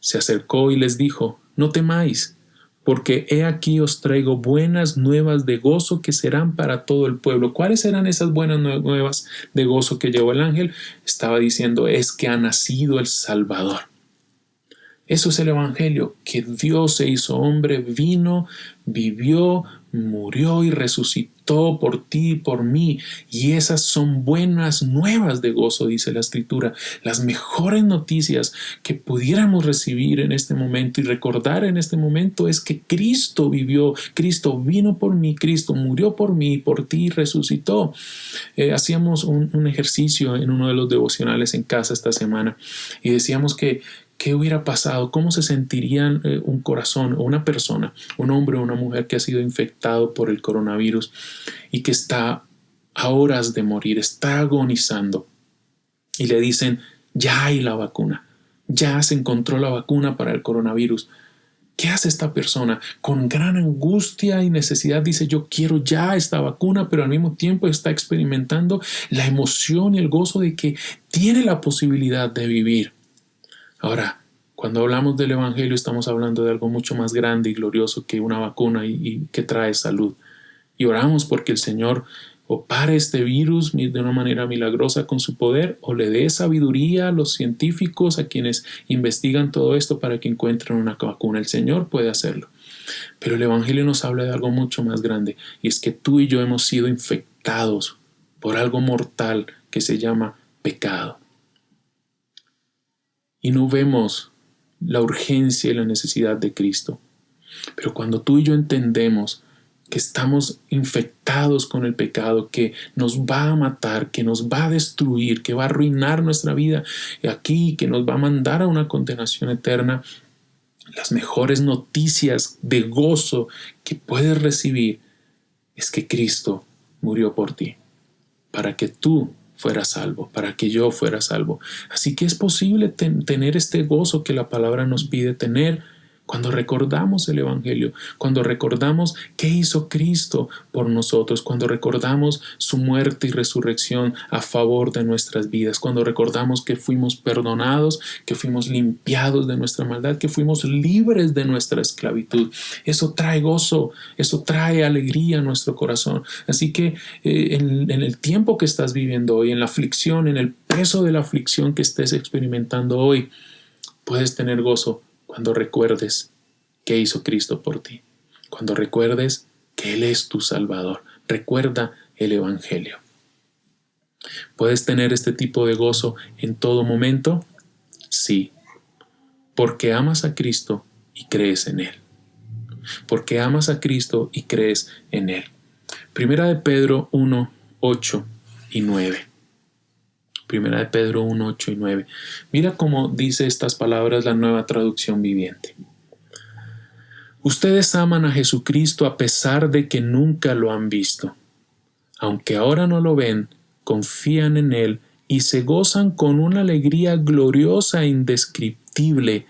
se acercó y les dijo: no temáis, porque he aquí os traigo buenas nuevas de gozo que serán para todo el pueblo. ¿Cuáles eran esas buenas nuevas de gozo que llevó el ángel? Estaba diciendo, es que ha nacido el Salvador. Eso es el Evangelio, que Dios se hizo hombre, vino, vivió, murió y resucitó por ti y por mí. Y esas son buenas nuevas de gozo, dice la Escritura. Las mejores noticias que pudiéramos recibir en este momento y recordar en este momento es que Cristo vivió, Cristo vino por mí, Cristo murió por mí, por ti y resucitó. Hacíamos un ejercicio en uno de los devocionales en casa esta semana y decíamos que ¿qué hubiera pasado? ¿Cómo se sentiría un corazón o una persona, un hombre o una mujer que ha sido infectado por el coronavirus y que está a horas de morir, está agonizando? Y le dicen, ya hay la vacuna, ya se encontró la vacuna para el coronavirus. ¿Qué hace esta persona? Con gran angustia y necesidad dice, yo quiero ya esta vacuna, pero al mismo tiempo está experimentando la emoción y el gozo de que tiene la posibilidad de vivir. Ahora, cuando hablamos del Evangelio estamos hablando de algo mucho más grande y glorioso que una vacuna y que trae salud. Y oramos porque el Señor o pare este virus de una manera milagrosa con su poder, o le dé sabiduría a los científicos, a quienes investigan todo esto para que encuentren una vacuna. El Señor puede hacerlo. Pero el Evangelio nos habla de algo mucho más grande, y es que tú y yo hemos sido infectados por algo mortal que se llama pecado. Y no vemos la urgencia y la necesidad de Cristo. Pero cuando tú y yo entendemos que estamos infectados con el pecado, que nos va a matar, que nos va a destruir, que va a arruinar nuestra vida aquí, que nos va a mandar a una condenación eterna, las mejores noticias de gozo que puedes recibir es que Cristo murió por ti, para que tú fuera salvo, para que yo fuera salvo. Así que es posible tener este gozo que la palabra nos pide tener Cuando recordamos el Evangelio, cuando recordamos qué hizo Cristo por nosotros, cuando recordamos su muerte y resurrección a favor de nuestras vidas, cuando recordamos que fuimos perdonados, que fuimos limpiados de nuestra maldad, que fuimos libres de nuestra esclavitud. Eso trae gozo, eso trae alegría a nuestro corazón. Así que en el tiempo que estás viviendo hoy, en la aflicción, en el peso de la aflicción que estés experimentando hoy, puedes tener gozo cuando recuerdes qué hizo Cristo por ti, cuando recuerdes que Él es tu Salvador. Recuerda el Evangelio. ¿Puedes tener este tipo de gozo en todo momento? Sí, porque amas a Cristo y crees en Él. Porque amas a Cristo y crees en Él. Primera de Pedro 1, 8 y 9. Primera de Pedro 1, 8 y 9. Mira cómo dice estas palabras la Nueva Traducción Viviente. Ustedes aman a Jesucristo a pesar de que nunca lo han visto. Aunque ahora no lo ven, confían en Él y se gozan con una alegría gloriosa e indescriptible.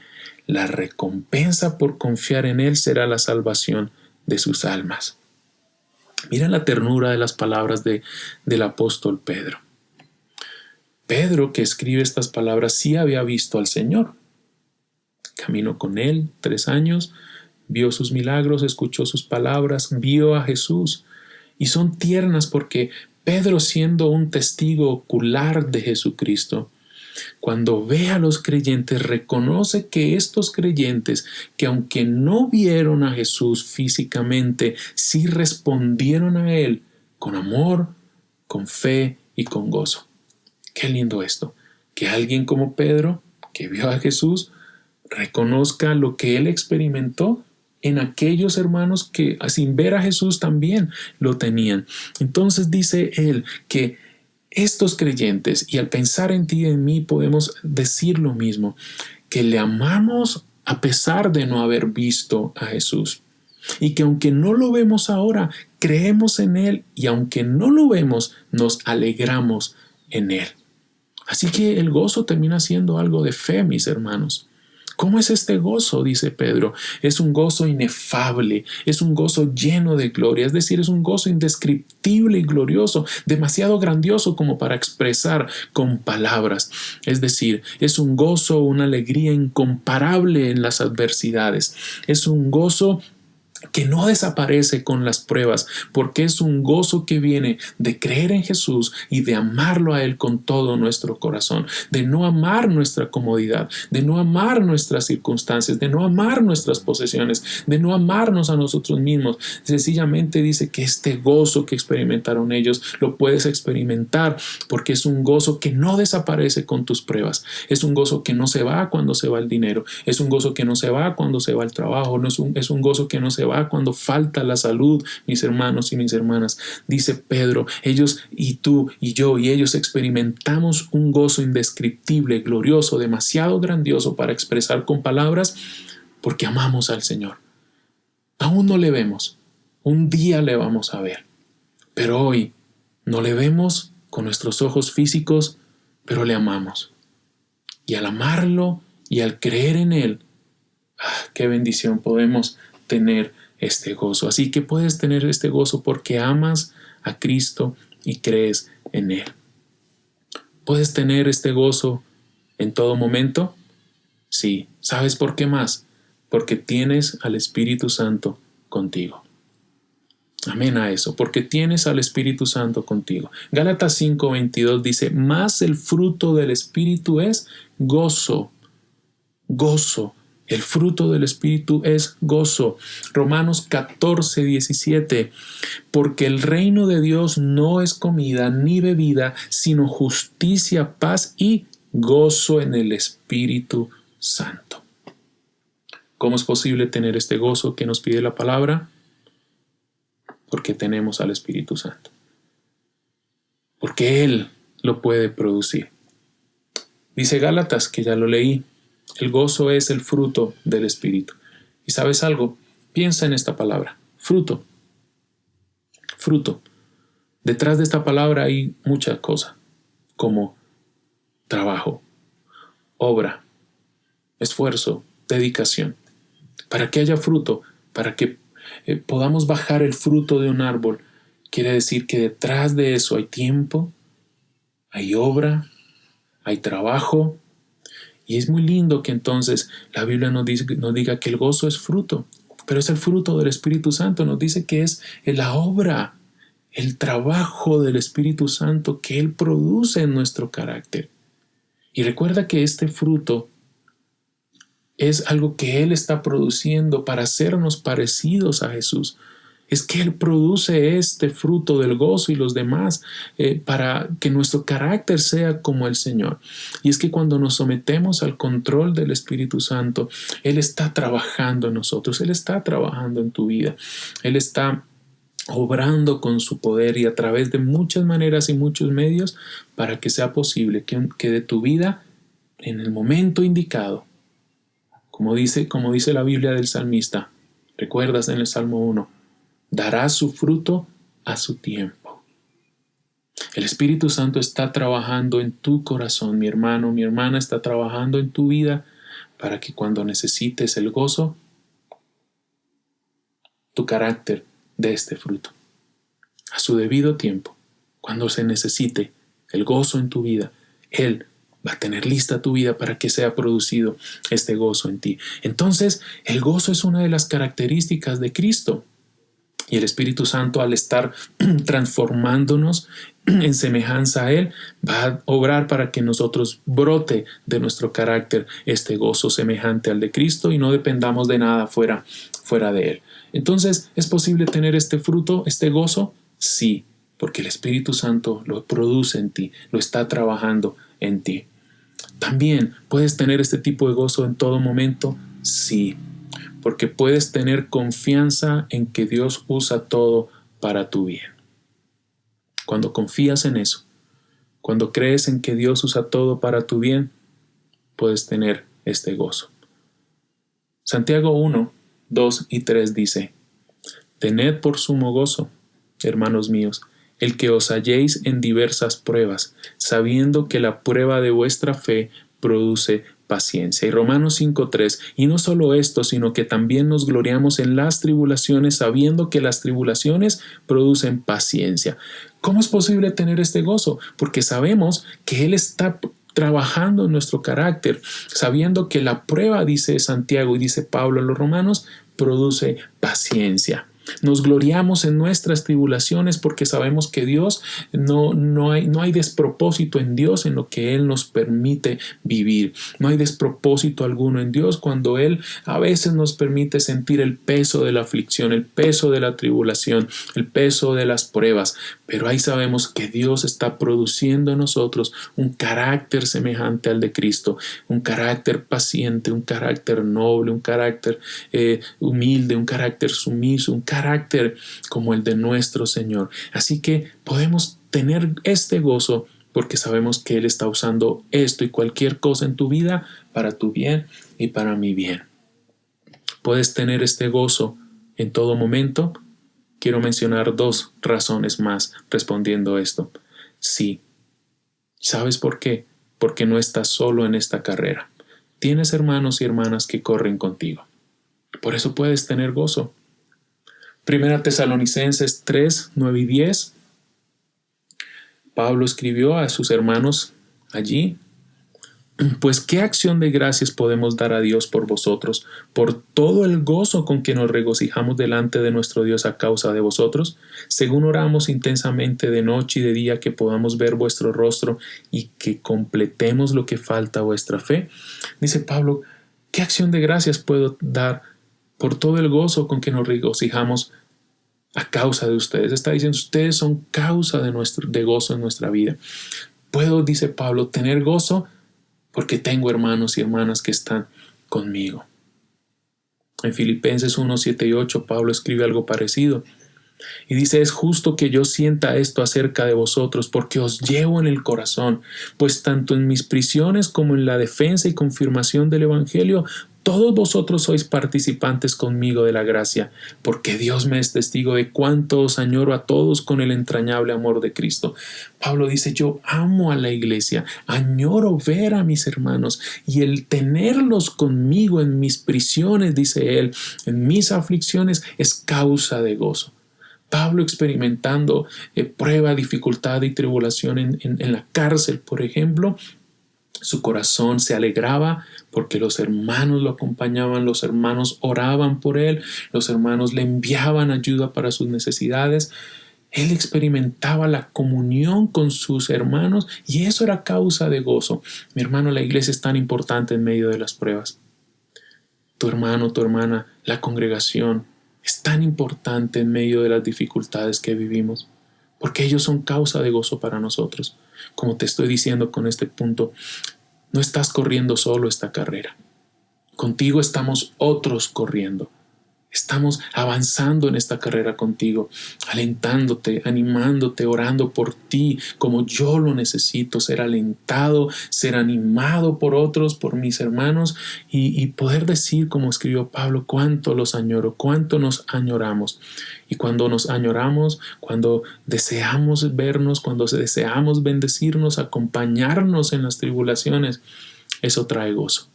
La recompensa por confiar en Él será la salvación de sus almas. Mira la ternura de las palabras del apóstol Pedro. Pedro, que escribe estas palabras, sí había visto al Señor. Caminó con Él 3 años, vio sus milagros, escuchó sus palabras, vio a Jesús. Y son tiernas porque Pedro, siendo un testigo ocular de Jesucristo, cuando ve a los creyentes, reconoce que estos creyentes, que aunque no vieron a Jesús físicamente, sí respondieron a Él con amor, con fe y con gozo. Qué lindo esto, que alguien como Pedro, que vio a Jesús, reconozca lo que él experimentó en aquellos hermanos que sin ver a Jesús también lo tenían. Entonces dice él que estos creyentes, y al pensar en ti y en mí podemos decir lo mismo, que le amamos a pesar de no haber visto a Jesús. Y que aunque no lo vemos ahora, creemos en Él, y aunque no lo vemos, nos alegramos en Él. Así que el gozo termina siendo algo de fe, mis hermanos. ¿Cómo es este gozo? Dice Pedro. Es un gozo inefable, es un gozo lleno de gloria, es decir, es un gozo indescriptible y glorioso, demasiado grandioso como para expresar con palabras. Es decir, es un gozo, una alegría incomparable en las adversidades. Es un gozo que no desaparece con las pruebas, porque es un gozo que viene de creer en Jesús y de amarlo a Él con todo nuestro corazón, de no amar nuestra comodidad, de no amar nuestras circunstancias, de no amar nuestras posesiones, de no amarnos a nosotros mismos. Sencillamente dice que este gozo que experimentaron ellos lo puedes experimentar, porque es un gozo que no desaparece con tus pruebas. Es un gozo que no se va cuando se va el dinero, es un gozo que no se va cuando se va el trabajo, es un gozo que no se va cuando falta la salud, mis hermanos y mis hermanas. Dice Pedro, ellos y tú y yo y ellos experimentamos un gozo indescriptible, glorioso, demasiado grandioso para expresar con palabras, porque amamos al Señor. Aún no le vemos, un día le vamos a ver, pero hoy no le vemos con nuestros ojos físicos, pero le amamos. Y al amarlo y al creer en Él, qué bendición podemos tener este gozo. Así que puedes tener este gozo porque amas a Cristo y crees en Él. ¿Puedes tener este gozo en todo momento? Sí. ¿Sabes por qué más? Porque tienes al Espíritu Santo contigo. Amén a eso, porque tienes al Espíritu Santo contigo. Gálatas 5:22 dice, mas el fruto del Espíritu es gozo. Gozo. El fruto del Espíritu es gozo. Romanos 14:17. Porque el reino de Dios no es comida ni bebida, sino justicia, paz y gozo en el Espíritu Santo. ¿Cómo es posible tener este gozo que nos pide la palabra? Porque tenemos al Espíritu Santo. Porque Él lo puede producir. Dice Gálatas, que ya lo leí, el gozo es el fruto del Espíritu. ¿Y sabes algo? Piensa en esta palabra, fruto. Fruto. Detrás de esta palabra hay muchas cosas, como trabajo, obra, esfuerzo, dedicación. Para que haya fruto, para que podamos bajar el fruto de un árbol, quiere decir que detrás de eso hay tiempo, hay obra, hay trabajo. Y es muy lindo que entonces la Biblia nos diga que el gozo es fruto, pero es el fruto del Espíritu Santo. Nos dice que es la obra, el trabajo del Espíritu Santo que Él produce en nuestro carácter. Y recuerda que este fruto es algo que Él está produciendo para hacernos parecidos a Jesús. Es que Él produce este fruto del gozo y los demás para que nuestro carácter sea como el Señor. Y es que cuando nos sometemos al control del Espíritu Santo, Él está trabajando en nosotros, Él está trabajando en tu vida, Él está obrando con su poder y a través de muchas maneras y muchos medios para que sea posible que de tu vida, en el momento indicado, como dice la Biblia del salmista, recuerdas en el Salmo 1, dará su fruto a su tiempo. El Espíritu Santo está trabajando en tu corazón, mi hermano, mi hermana, está trabajando en tu vida para que cuando necesites el gozo, tu carácter dé este fruto. A su debido tiempo, cuando se necesite el gozo en tu vida, Él va a tener lista tu vida para que sea producido este gozo en ti. Entonces, el gozo es una de las características de Cristo. Y el Espíritu Santo, al estar transformándonos en semejanza a Él, va a obrar para que nosotros brote de nuestro carácter este gozo semejante al de Cristo y no dependamos de nada fuera de Él. Entonces, ¿es posible tener este fruto, este gozo? Sí, porque el Espíritu Santo lo produce en ti, lo está trabajando en ti. También, ¿puedes tener este tipo de gozo en todo momento? Sí, porque puedes tener confianza en que Dios usa todo para tu bien. Cuando confías en eso, cuando crees en que Dios usa todo para tu bien, puedes tener este gozo. Santiago 1, 2 y 3 dice: Tened por sumo gozo, hermanos míos, el que os halléis en diversas pruebas, sabiendo que la prueba de vuestra fe produce paciencia. Y Romanos 5:3, y no solo esto, sino que también nos gloriamos en las tribulaciones, sabiendo que las tribulaciones producen paciencia. ¿Cómo es posible tener este gozo? Porque sabemos que Él está trabajando en nuestro carácter, sabiendo que la prueba, dice Santiago y dice Pablo a los romanos, produce paciencia. Nos gloriamos en nuestras tribulaciones porque sabemos que Dios no hay despropósito en Dios en lo que Él nos permite vivir. No hay despropósito alguno en Dios cuando Él a veces nos permite sentir el peso de la aflicción, el peso de la tribulación, el peso de las pruebas. Pero ahí sabemos que Dios está produciendo en nosotros un carácter semejante al de Cristo, un carácter paciente, un carácter noble, un carácter humilde, un carácter sumiso, un carácter como el de nuestro Señor. Así que podemos tener este gozo porque sabemos que Él está usando esto y cualquier cosa en tu vida para tu bien y para mi bien. Puedes tener este gozo en todo momento. Quiero mencionar 2 razones más respondiendo esto. Sí. ¿Sabes por qué? Porque no estás solo en esta carrera. Tienes hermanos y hermanas que corren contigo. Por eso puedes tener gozo. Primera Tesalonicenses 3, 9 y 10. Pablo escribió a sus hermanos allí: Pues qué acción de gracias podemos dar a Dios por vosotros, por todo el gozo con que nos regocijamos delante de nuestro Dios a causa de vosotros, según oramos intensamente de noche y de día que podamos ver vuestro rostro y que completemos lo que falta a vuestra fe. Dice Pablo, ¿qué acción de gracias puedo dar por todo el gozo con que nos regocijamos a causa de ustedes? Está diciendo, ustedes son causa de gozo en nuestra vida. Puedo, dice Pablo, tener gozo porque tengo hermanos y hermanas que están conmigo. En Filipenses 1, 7 y 8, Pablo escribe algo parecido. Y dice, es justo que yo sienta esto acerca de vosotros, porque os llevo en el corazón, pues tanto en mis prisiones como en la defensa y confirmación del Evangelio, todos vosotros sois participantes conmigo de la gracia, porque Dios me es testigo de cuánto os añoro a todos con el entrañable amor de Cristo. Pablo dice, yo amo a la iglesia, añoro ver a mis hermanos y el tenerlos conmigo en mis prisiones, dice él, en mis aflicciones, es causa de gozo. Pablo experimentando prueba, dificultad y tribulación en la cárcel, por ejemplo, su corazón se alegraba porque los hermanos lo acompañaban, los hermanos oraban por él, los hermanos le enviaban ayuda para sus necesidades. Él experimentaba la comunión con sus hermanos y eso era causa de gozo. Mi hermano, la iglesia es tan importante en medio de las pruebas. Tu hermano, tu hermana, la congregación es tan importante en medio de las dificultades que vivimos, porque ellos son causa de gozo para nosotros. Como te estoy diciendo con este punto, no estás corriendo solo esta carrera. Contigo estamos otros corriendo. Estamos avanzando en esta carrera contigo, alentándote, animándote, orando por ti como yo lo necesito, ser alentado, ser animado por otros, por mis hermanos y poder decir, como escribió Pablo, cuánto los añoro, cuánto nos añoramos. Y cuando nos añoramos, cuando deseamos vernos, cuando deseamos bendecirnos, acompañarnos en las tribulaciones, eso trae gozo.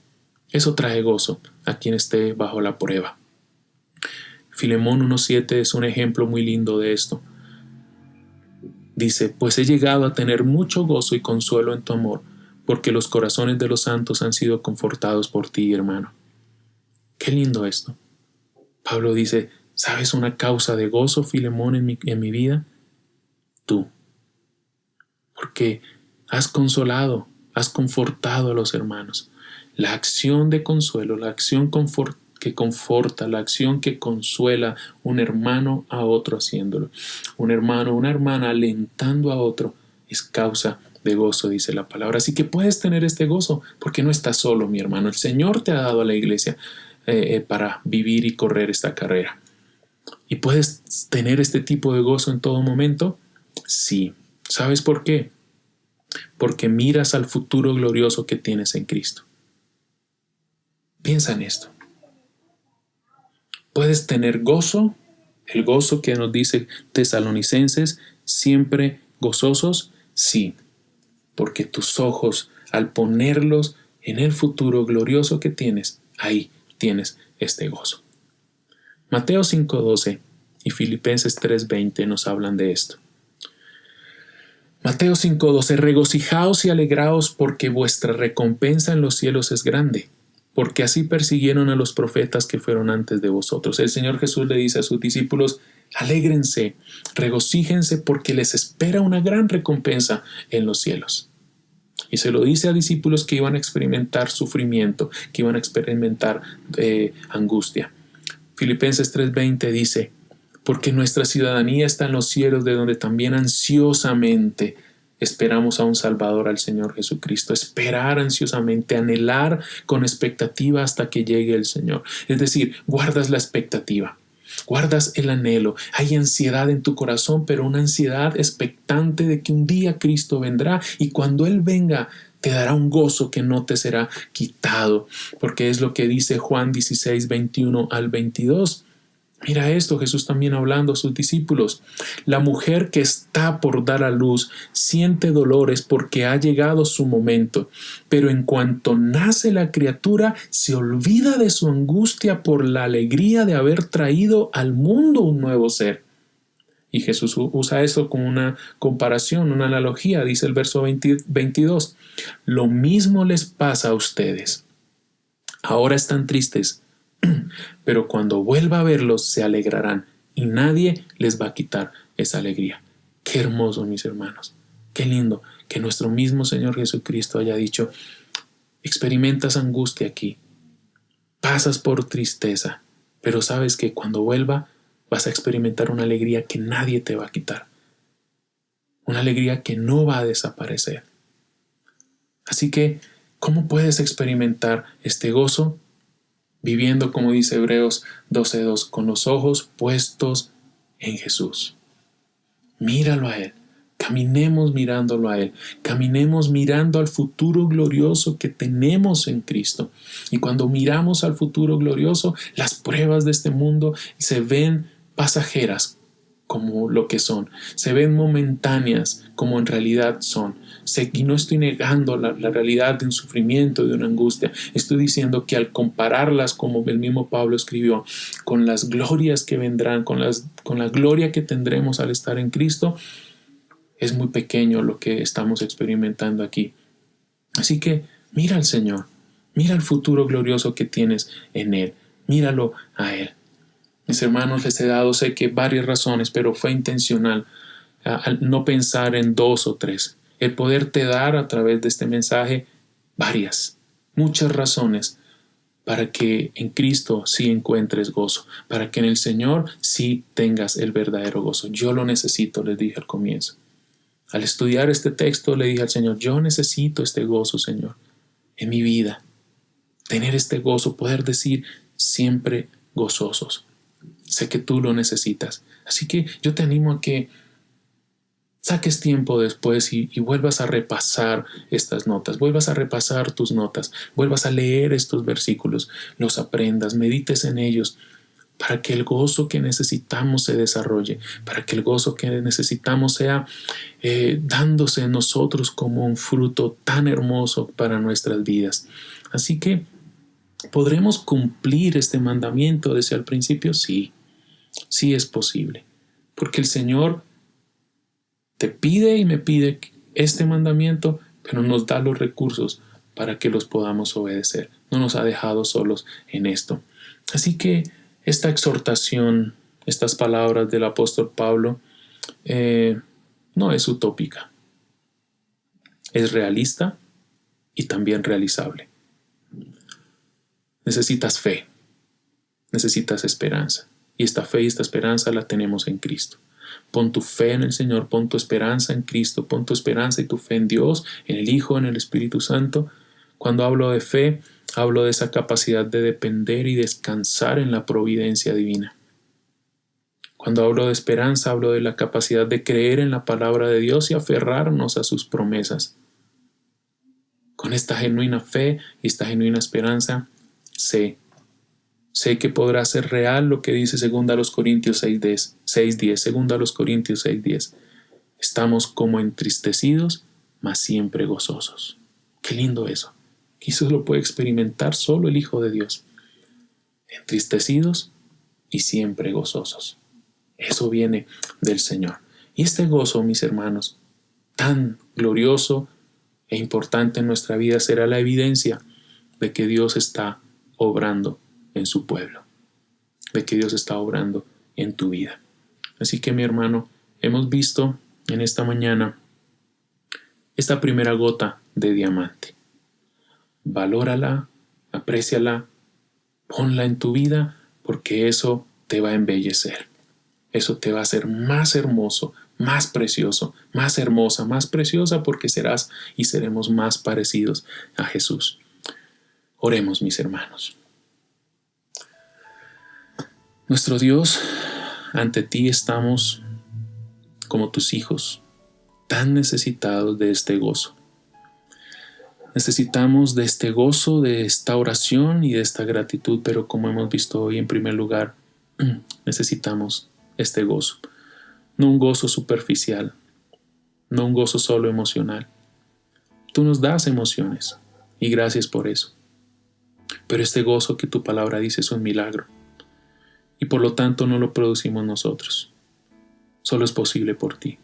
Eso trae gozo a quien esté bajo la prueba. Filemón 1:7 es un ejemplo muy lindo de esto. Dice, pues he llegado a tener mucho gozo y consuelo en tu amor, porque los corazones de los santos han sido confortados por ti, hermano. Qué lindo esto. Pablo dice, ¿sabes una causa de gozo, Filemón, en mi vida? Tú. Porque has consolado, has confortado a los hermanos. La acción de consuelo, la acción que conforta, la acción que consuela un hermano a otro haciéndolo. Un hermano, una hermana alentando a otro es causa de gozo, dice la palabra. Así que puedes tener este gozo porque no estás solo, mi hermano. El Señor te ha dado a la iglesia para vivir y correr esta carrera. ¿Y puedes tener este tipo de gozo en todo momento? Sí. ¿Sabes por qué? Porque miras al futuro glorioso que tienes en Cristo. Piensa en esto. Puedes tener gozo, el gozo que nos dice Tesalonicenses, siempre gozosos, sí, porque tus ojos, al ponerlos en el futuro glorioso que tienes, ahí tienes este gozo. Mateo 5:12 y Filipenses 3:20 nos hablan de esto. Mateo 5:12, regocijaos y alegraos porque vuestra recompensa en los cielos es grande, porque así persiguieron a los profetas que fueron antes de vosotros. El Señor Jesús le dice a sus discípulos, alégrense, regocíjense porque les espera una gran recompensa en los cielos. Y se lo dice a discípulos que iban a experimentar sufrimiento, que iban a experimentar angustia. Filipenses 3:20 dice, porque nuestra ciudadanía está en los cielos, de donde también ansiosamente esperamos a un Salvador, al Señor Jesucristo. Esperar ansiosamente, anhelar con expectativa hasta que llegue el Señor. Es decir, guardas la expectativa, guardas el anhelo. Hay ansiedad en tu corazón, pero una ansiedad expectante de que un día Cristo vendrá y cuando Él venga te dará un gozo que no te será quitado, porque es lo que dice Juan 16:21-22. Mira esto, Jesús también hablando a sus discípulos. La mujer que está por dar a luz siente dolores porque ha llegado su momento, pero en cuanto nace la criatura se olvida de su angustia por la alegría de haber traído al mundo un nuevo ser. Y Jesús usa eso como una comparación, una analogía, dice el verso 22. Lo mismo les pasa a ustedes. Ahora están tristes, pero cuando vuelva a verlos se alegrarán y nadie les va a quitar esa alegría. Qué hermoso, mis hermanos. Qué lindo que nuestro mismo Señor Jesucristo haya dicho, experimentas angustia aquí, pasas por tristeza, pero sabes que cuando vuelva vas a experimentar una alegría que nadie te va a quitar. Una alegría que no va a desaparecer. Así que, ¿cómo puedes experimentar este gozo? Viviendo, como dice Hebreos 12:2, con los ojos puestos en Jesús. Míralo a Él, Caminemos mirándolo a Él, caminemos mirando al futuro glorioso que tenemos en Cristo. Y cuando miramos al futuro glorioso, las pruebas de este mundo se ven pasajeras como lo que son, se ven momentáneas como en realidad son. Y no estoy negando la realidad de un sufrimiento, de una angustia. Estoy diciendo que al compararlas, como el mismo Pablo escribió, con las glorias que vendrán, con la gloria que tendremos al estar en Cristo, es muy pequeño lo que estamos experimentando aquí. Así que mira al Señor, mira el futuro glorioso que tienes en Él, míralo a Él. Mis hermanos, les he dado, sé que varias razones, pero fue intencional al no pensar en 2 o 3. El poderte dar a través de este mensaje muchas razones para que en Cristo sí encuentres gozo, para que en el Señor sí tengas el verdadero gozo. Yo lo necesito, les dije al comienzo. Al estudiar este texto le dije al Señor, yo necesito este gozo, Señor, en mi vida. Tener este gozo, poder decir siempre gozosos. Sé que tú lo necesitas. Así que yo te animo a que saques tiempo después y vuelvas a repasar estas notas, vuelvas a repasar tus notas, vuelvas a leer estos versículos, los aprendas, medites en ellos, para que el gozo que necesitamos se desarrolle, para que el gozo que necesitamos sea dándose en nosotros como un fruto tan hermoso para nuestras vidas. Así que, ¿podremos cumplir este mandamiento desde el principio? Sí es posible, porque el Señor te pide y me pide este mandamiento, pero nos da los recursos para que los podamos obedecer. No nos ha dejado solos en esto. Así que esta exhortación, estas palabras del apóstol Pablo, no es utópica. Es realista y también realizable. Necesitas fe, necesitas esperanza. Y esta fe y esta esperanza la tenemos en Cristo. Pon tu fe en el Señor, pon tu esperanza en Cristo, pon tu esperanza y tu fe en Dios, en el Hijo, en el Espíritu Santo. Cuando hablo de fe, hablo de esa capacidad de depender y descansar en la providencia divina. Cuando hablo de esperanza, hablo de la capacidad de creer en la palabra de Dios y aferrarnos a sus promesas. Con esta genuina fe y esta genuina esperanza, sé que podrá ser real lo que dice 2 Corintios 6:10. 2 Corintios 6:10. Estamos como entristecidos, mas siempre gozosos. Qué lindo eso. Que eso lo puede experimentar solo el Hijo de Dios. Entristecidos y siempre gozosos. Eso viene del Señor. Y este gozo, mis hermanos, tan glorioso e importante en nuestra vida, será la evidencia de que Dios está obrando en su pueblo, de que Dios está obrando en tu vida. Así que, mi hermano, hemos visto en esta mañana esta primera gota de diamante. Valórala, apréciala, ponla en tu vida, porque eso te va a embellecer. Eso te va a hacer más hermoso, más precioso, más hermosa, más preciosa, porque serás y seremos más parecidos a Jesús. Oremos, mis hermanos. Nuestro Dios, ante ti estamos como tus hijos, tan necesitados de este gozo. Necesitamos de este gozo, de esta oración y de esta gratitud, pero como hemos visto hoy, en primer lugar, necesitamos este gozo. No un gozo superficial, no un gozo solo emocional. Tú nos das emociones y gracias por eso. Pero este gozo que tu palabra dice es un milagro. Y por lo tanto no lo producimos nosotros. Solo es posible por ti,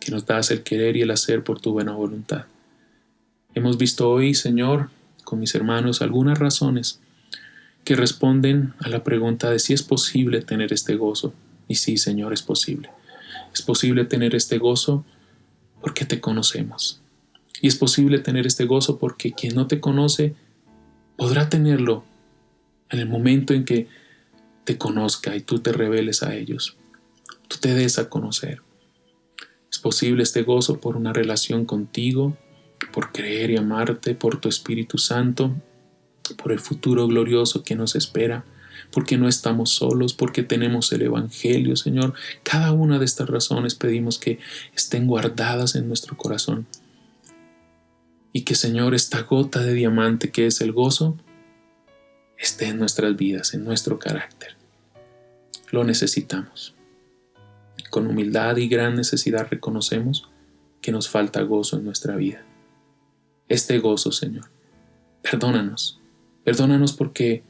que nos das el querer y el hacer por tu buena voluntad. Hemos visto hoy, Señor, con mis hermanos, algunas razones que responden a la pregunta de si es posible tener este gozo. Y sí, Señor, es posible. Es posible tener este gozo porque te conocemos. Y es posible tener este gozo porque quien no te conoce podrá tenerlo en el momento en que te conozca y tú te reveles a ellos. Tú te des a conocer. Es posible este gozo por una relación contigo, por creer y amarte, por tu Espíritu Santo, por el futuro glorioso que nos espera, porque no estamos solos, porque tenemos el Evangelio, Señor. Cada una de estas razones pedimos que estén guardadas en nuestro corazón. Y que, Señor, esta gota de diamante que es el gozo, esté en nuestras vidas, en nuestro carácter. Lo necesitamos. Con humildad y gran necesidad reconocemos que nos falta gozo en nuestra vida. Este gozo, Señor, perdónanos. Perdónanos porque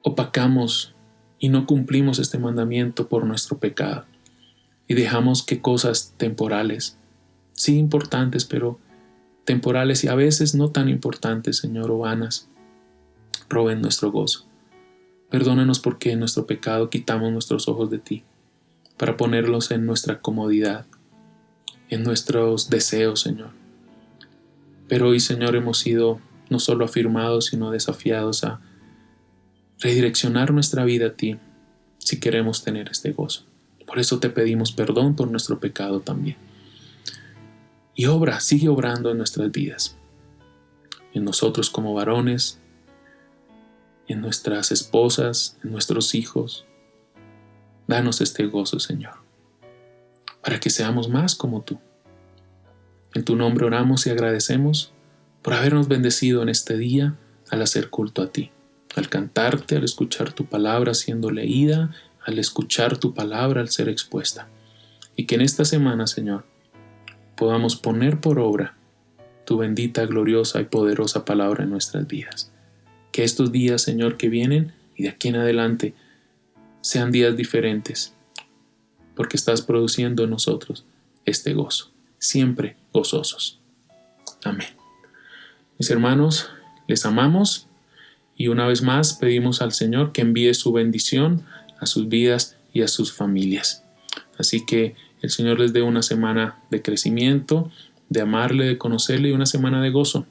opacamos y no cumplimos este mandamiento por nuestro pecado. Y dejamos que cosas temporales, sí importantes, pero temporales y a veces no tan importantes, Señor, o vanas, roben nuestro gozo. Perdónanos porque en nuestro pecado quitamos nuestros ojos de ti para ponerlos en nuestra comodidad, en nuestros deseos, Señor. Pero hoy, Señor, hemos sido no solo afirmados, sino desafiados a redireccionar nuestra vida a ti si queremos tener este gozo. Por eso te pedimos perdón por nuestro pecado también. Y sigue obrando en nuestras vidas, en nosotros como varones, en nuestras esposas, en nuestros hijos. Danos este gozo, Señor, para que seamos más como tú. En tu nombre oramos y agradecemos por habernos bendecido en este día al hacer culto a ti, al cantarte, al escuchar tu palabra siendo leída, al escuchar tu palabra al ser expuesta. Y que en esta semana, Señor, podamos poner por obra tu bendita, gloriosa y poderosa palabra en nuestras vidas. Que estos días, Señor, que vienen y de aquí en adelante sean días diferentes, porque estás produciendo en nosotros este gozo, siempre gozosos. Amén. Mis hermanos, les amamos y una vez más pedimos al Señor que envíe su bendición a sus vidas y a sus familias. Así que el Señor les dé una semana de crecimiento, de amarle, de conocerle y una semana de gozo.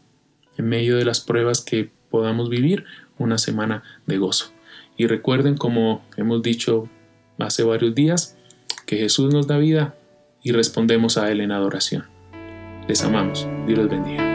En medio de las pruebas que podamos vivir, una semana de gozo. Y recuerden, como hemos dicho hace varios días, que Jesús nos da vida y respondemos a Él en adoración. Les amamos. Dios los bendiga.